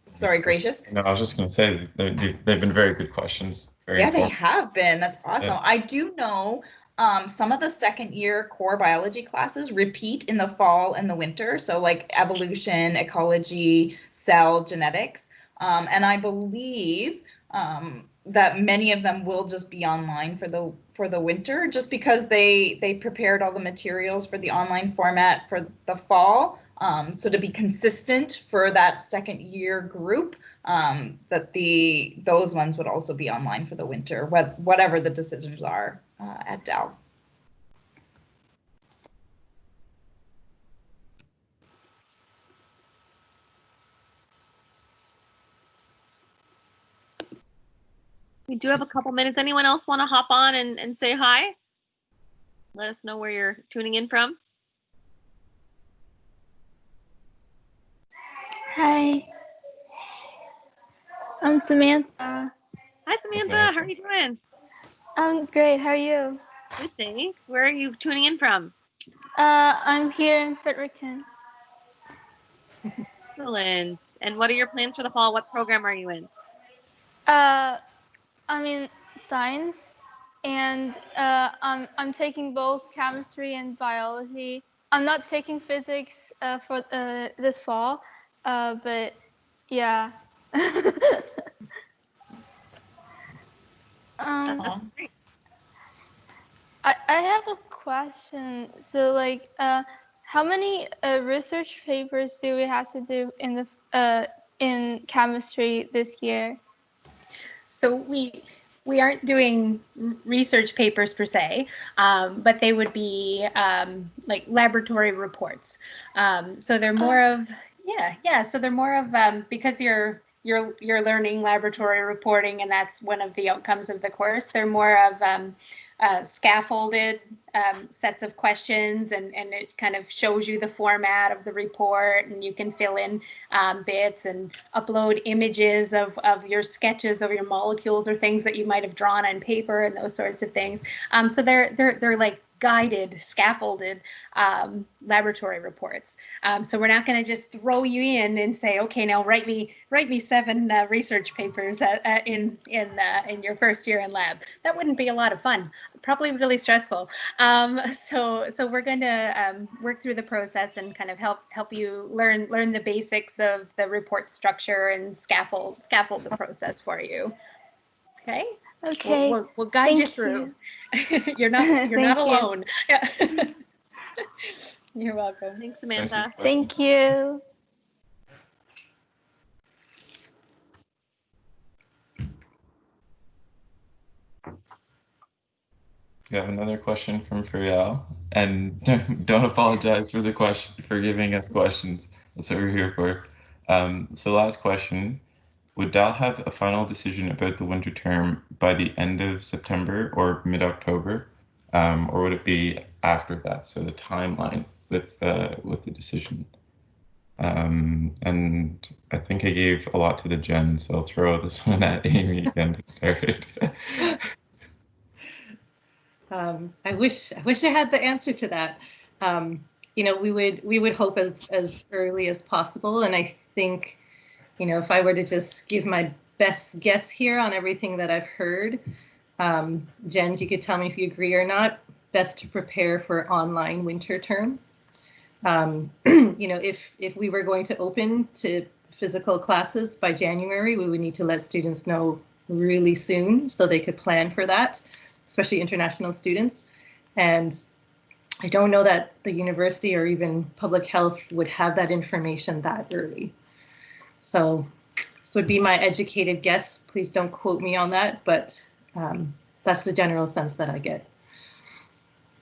S3: Sorry, Gracious.
S5: No, I was just going to say they've been very good questions. Very
S3: informative. They have been. That's awesome. Yeah. I do know some of the second year core biology classes repeat in the fall and the winter. So like evolution, ecology, cell, genetics. And I believe that many of them will just be online for the winter, just because they prepared all the materials for the online format for the fall. So to be consistent for that second year group, that those ones would also be online for the winter, whatever the decisions are at Dal.
S6: We do have a couple minutes. Anyone else want to hop on and say hi? Let us know where you're tuning in from.
S9: Hi, I'm Samantha.
S6: Hi, Samantha. How are you doing?
S9: I'm great. How are you?
S6: Good, thanks. Where are you tuning in from?
S9: I'm here in Fredericton.
S6: Excellent. And what are your plans for the fall? What program are you in?
S9: I'm in science, and I'm taking both chemistry and biology. I'm not taking physics for this fall. But yeah. I have a question. So like, how many research papers do we have to do in chemistry this year?
S7: So we aren't doing research papers per se, but they would be like laboratory reports. So they're more of so they're more of because you're learning laboratory reporting, and that's one of the outcomes of the course. They're more of scaffolded sets of questions, and it kind of shows you the format of the report, and you can fill in bits and upload images of your sketches of your molecules or things that you might have drawn on paper and those sorts of things. So they're like guided, scaffolded laboratory reports. So we're not going to just throw you in and say, okay, now write me 7 research papers in your first year in lab. That wouldn't be a lot of fun. Probably really stressful. So we're going to work through the process and kind of help you learn the basics of the report structure and scaffold the process for you. Okay.
S9: Okay.
S7: We'll guide you through. You're not alone. Yeah. You're welcome.
S6: Thanks, Samantha.
S9: Thank you.
S5: We have another question from Furiel, and don't apologize for the question, for giving us questions. That's what we're here for. So last question, would DAL have a final decision about the winter term by the end of September or mid-October, or would it be after that? So the timeline with the decision. And I think I gave a lot to the Jen, so I'll throw this one at Amy again to start.
S4: I wish I had the answer to that. You know, we would hope as early as possible, and I think, you know, if I were to just give my best guess here on everything that I've heard, Jen, you could tell me if you agree or not. Best to prepare for online winter term. You know, if we were going to open to physical classes by January, we would need to let students know really soon so they could plan for that, especially international students. And I don't know that the university or even public health would have that information that early. So this would be my educated guess. Please don't quote me on that, but that's the general sense that I get.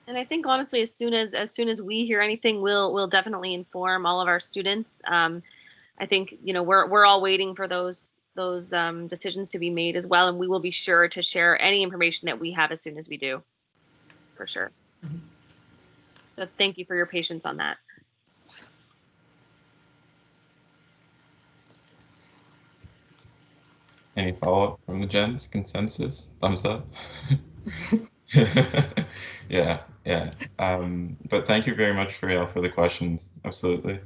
S6: And I think honestly, as soon as we hear anything, we'll definitely inform all of our students. I think, you know, we're all waiting for those decisions to be made as well, and we will be sure to share any information that we have as soon as we do, for sure. Mm-hmm. So thank you for your patience on that.
S5: Any follow-up from the Jens? Consensus? Thumbs up? Yeah. But thank you very much, Furiel, for the questions. Absolutely.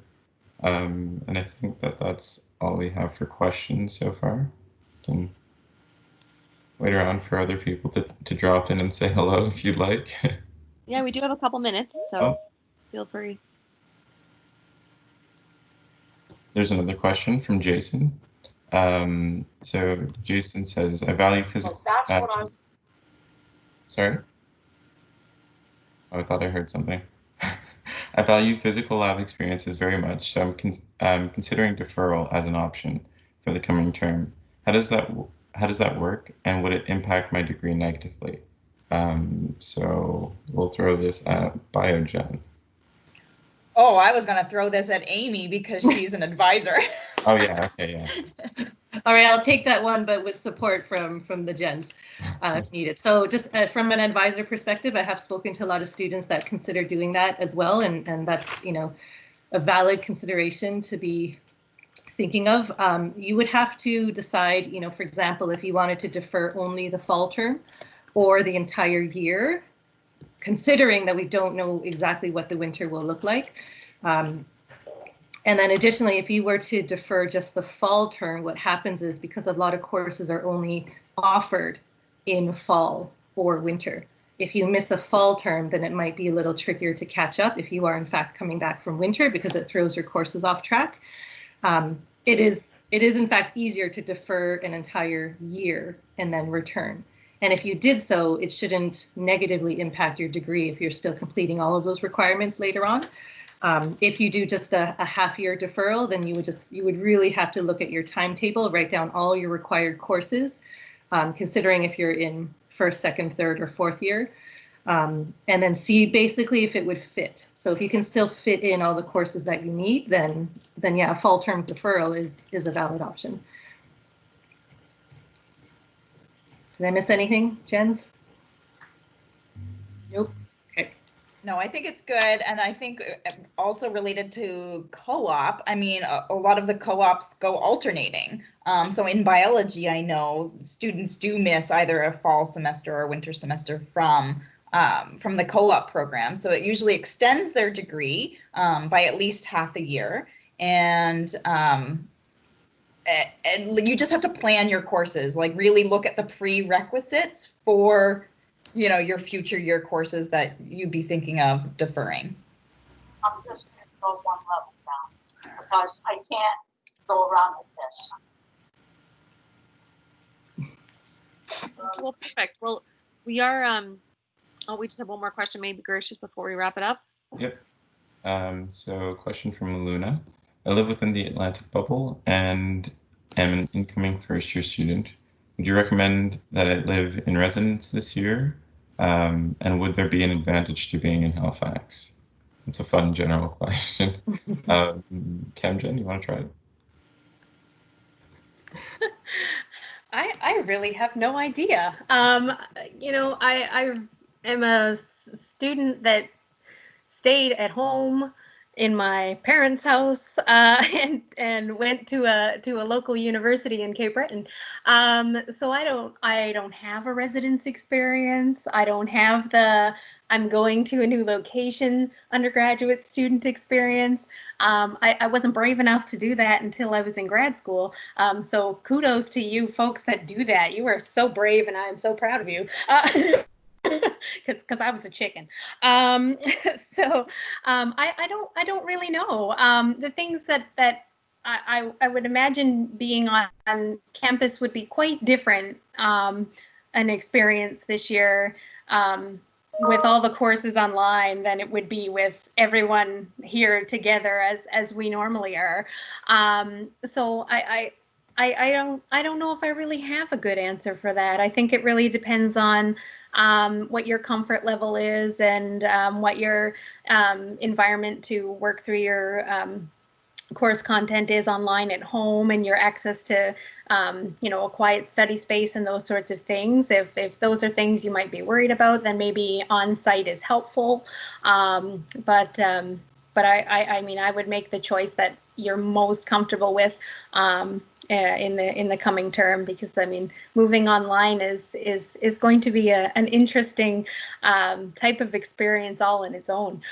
S5: And I think that's all we have for questions so far. Can wait around for other people to drop in and say hello if you'd like.
S6: Yeah, we do have a couple minutes, so feel free.
S5: There's another question from Jason. So Jason says, I value physical. Oh, that's what I was. Sorry? Oh, I thought I heard something. I value physical lab experiences very much, so I'm considering deferral as an option for the coming term. How does that work, and would it impact my degree negatively? So we'll throw this at Biogen.
S3: Oh, I was going to throw this at Amy because she's an advisor.
S5: Oh yeah, okay, yeah.
S4: All right, I'll take that one, but with support from the Gens if needed. So just from an advisor perspective, I have spoken to a lot of students that consider doing that as well, and that's, you know, a valid consideration to be thinking of. You would have to decide, you know, for example, if you wanted to defer only the fall term or the entire year, considering that we don't know exactly what the winter will look like. And then additionally, if you were to defer just the fall term, what happens is, because a lot of courses are only offered in fall or winter, if you miss a fall term, then it might be a little trickier to catch up if you are in fact coming back from winter, because it throws your courses off track. It is in fact easier to defer an entire year and then return. And if you did so, it shouldn't negatively impact your degree if you're still completing all of those requirements later on. If you do just a half-year deferral, then you would really have to look at your timetable, write down all your required courses, considering if you're in first, second, third, or fourth year, and then see basically if it would fit. So if you can still fit in all the courses that you need, then yeah, a fall term deferral is a valid option. Did I miss anything, Jens? Nope. Okay.
S3: No, I think it's good. And I think also related to co-op, I mean, a lot of the co-ops go alternating. So in biology, I know students do miss either a fall semester or winter semester from from the co-op program. So it usually extends their degree by at least half a year. And you just have to plan your courses, like really look at the prerequisites for, you know, your future year courses that you'd be thinking of deferring.
S10: I'm just going to go one level down because I can't go around with this.
S6: Well, perfect. Well, we are, oh, we just have one more question, maybe Gracious, before we wrap it up.
S5: Yep. So a question from Luna. I live within the Atlantic bubble and am an incoming first-year student. Would you recommend that I live in residence this year? And would there be an advantage to being in Halifax? It's a fun general question. Camjen, you want to try it?
S2: I really have no idea. You know, I am a student that stayed at home in my parents' house and went to a local university in Cape Breton. So I don't have a residence experience. I don't have the I'm going to a new location undergraduate student experience. I wasn't brave enough to do that until I was in grad school. So kudos to you folks that do that. You are so brave, and I am so proud of you. Because I was a chicken. So I don't really know. The things that I would imagine being on campus would be quite different an experience this year with all the courses online than it would be with everyone here together as we normally are. So I don't know if I really have a good answer for that. I think it really depends on what your comfort level is and what your environment to work through your course content is online at home, and your access to you know, a quiet study space and those sorts of things. If those are things you might be worried about, then maybe on-site is helpful. But I mean, I would make the choice that you're most comfortable with in the coming term, because I mean, moving online is going to be an interesting type of experience all in its own.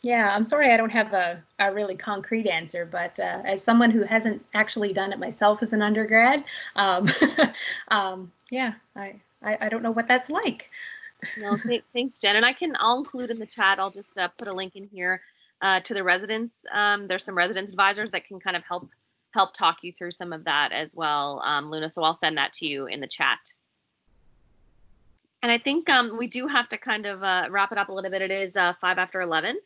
S2: Yeah, I'm sorry I don't have a really concrete answer, but as someone who hasn't actually done it myself as an undergrad, yeah, I don't know what that's like.
S6: No, thanks, Jen. And I'll include in the chat, I'll just put a link in here to the residents. There's some residence advisors that can kind of help talk you through some of that as well, Luna. So I'll send that to you in the chat. And I think we do have to kind of wrap it up a little bit. It is 5 after 11.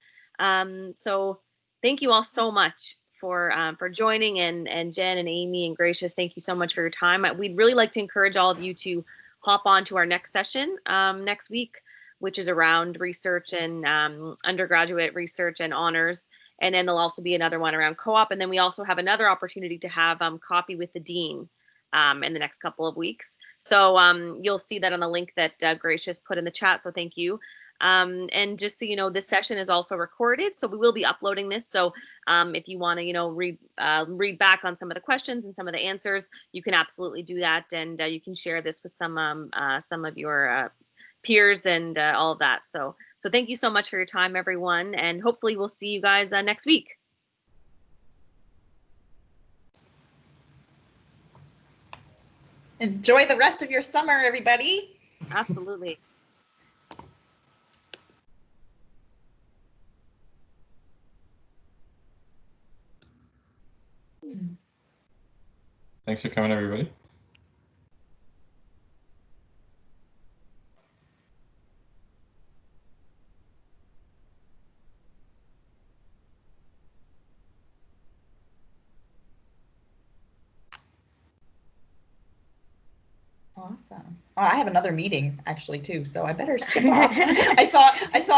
S6: So thank you all so much for joining, and Jen and Amy and Gracious, thank you so much for your time. We'd really like to encourage all of you to hop on to our next session next week, which is around research and undergraduate research and honors. And then there'll also be another one around co-op. And then we also have another opportunity to have coffee with the dean in the next couple of weeks. So you'll see that on the link that Gracious put in the chat. So thank you. And just so you know, this session is also recorded, so we will be uploading this. So if you want to, you know, read back on some of the questions and some of the answers, you can absolutely do that, and you can share this with some of your peers and all of that. So thank you so much for your time, everyone, and hopefully we'll see you guys next week.
S3: Enjoy the rest of your summer, everybody.
S6: Absolutely.
S5: Thanks for coming, everybody.
S3: Awesome. Oh, I have another meeting actually too, so I better skip off. I saw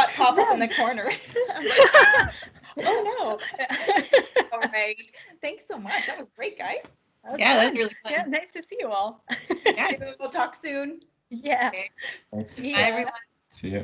S3: it pop up in the corner. Oh no. All right. Thanks so much. That was great, guys.
S4: That was really fun.
S3: Yeah, nice to see you all.
S4: Yeah.
S3: We'll talk soon.
S2: Yeah.
S3: Okay.
S5: Thanks.
S3: Bye,
S4: everyone.
S5: See ya.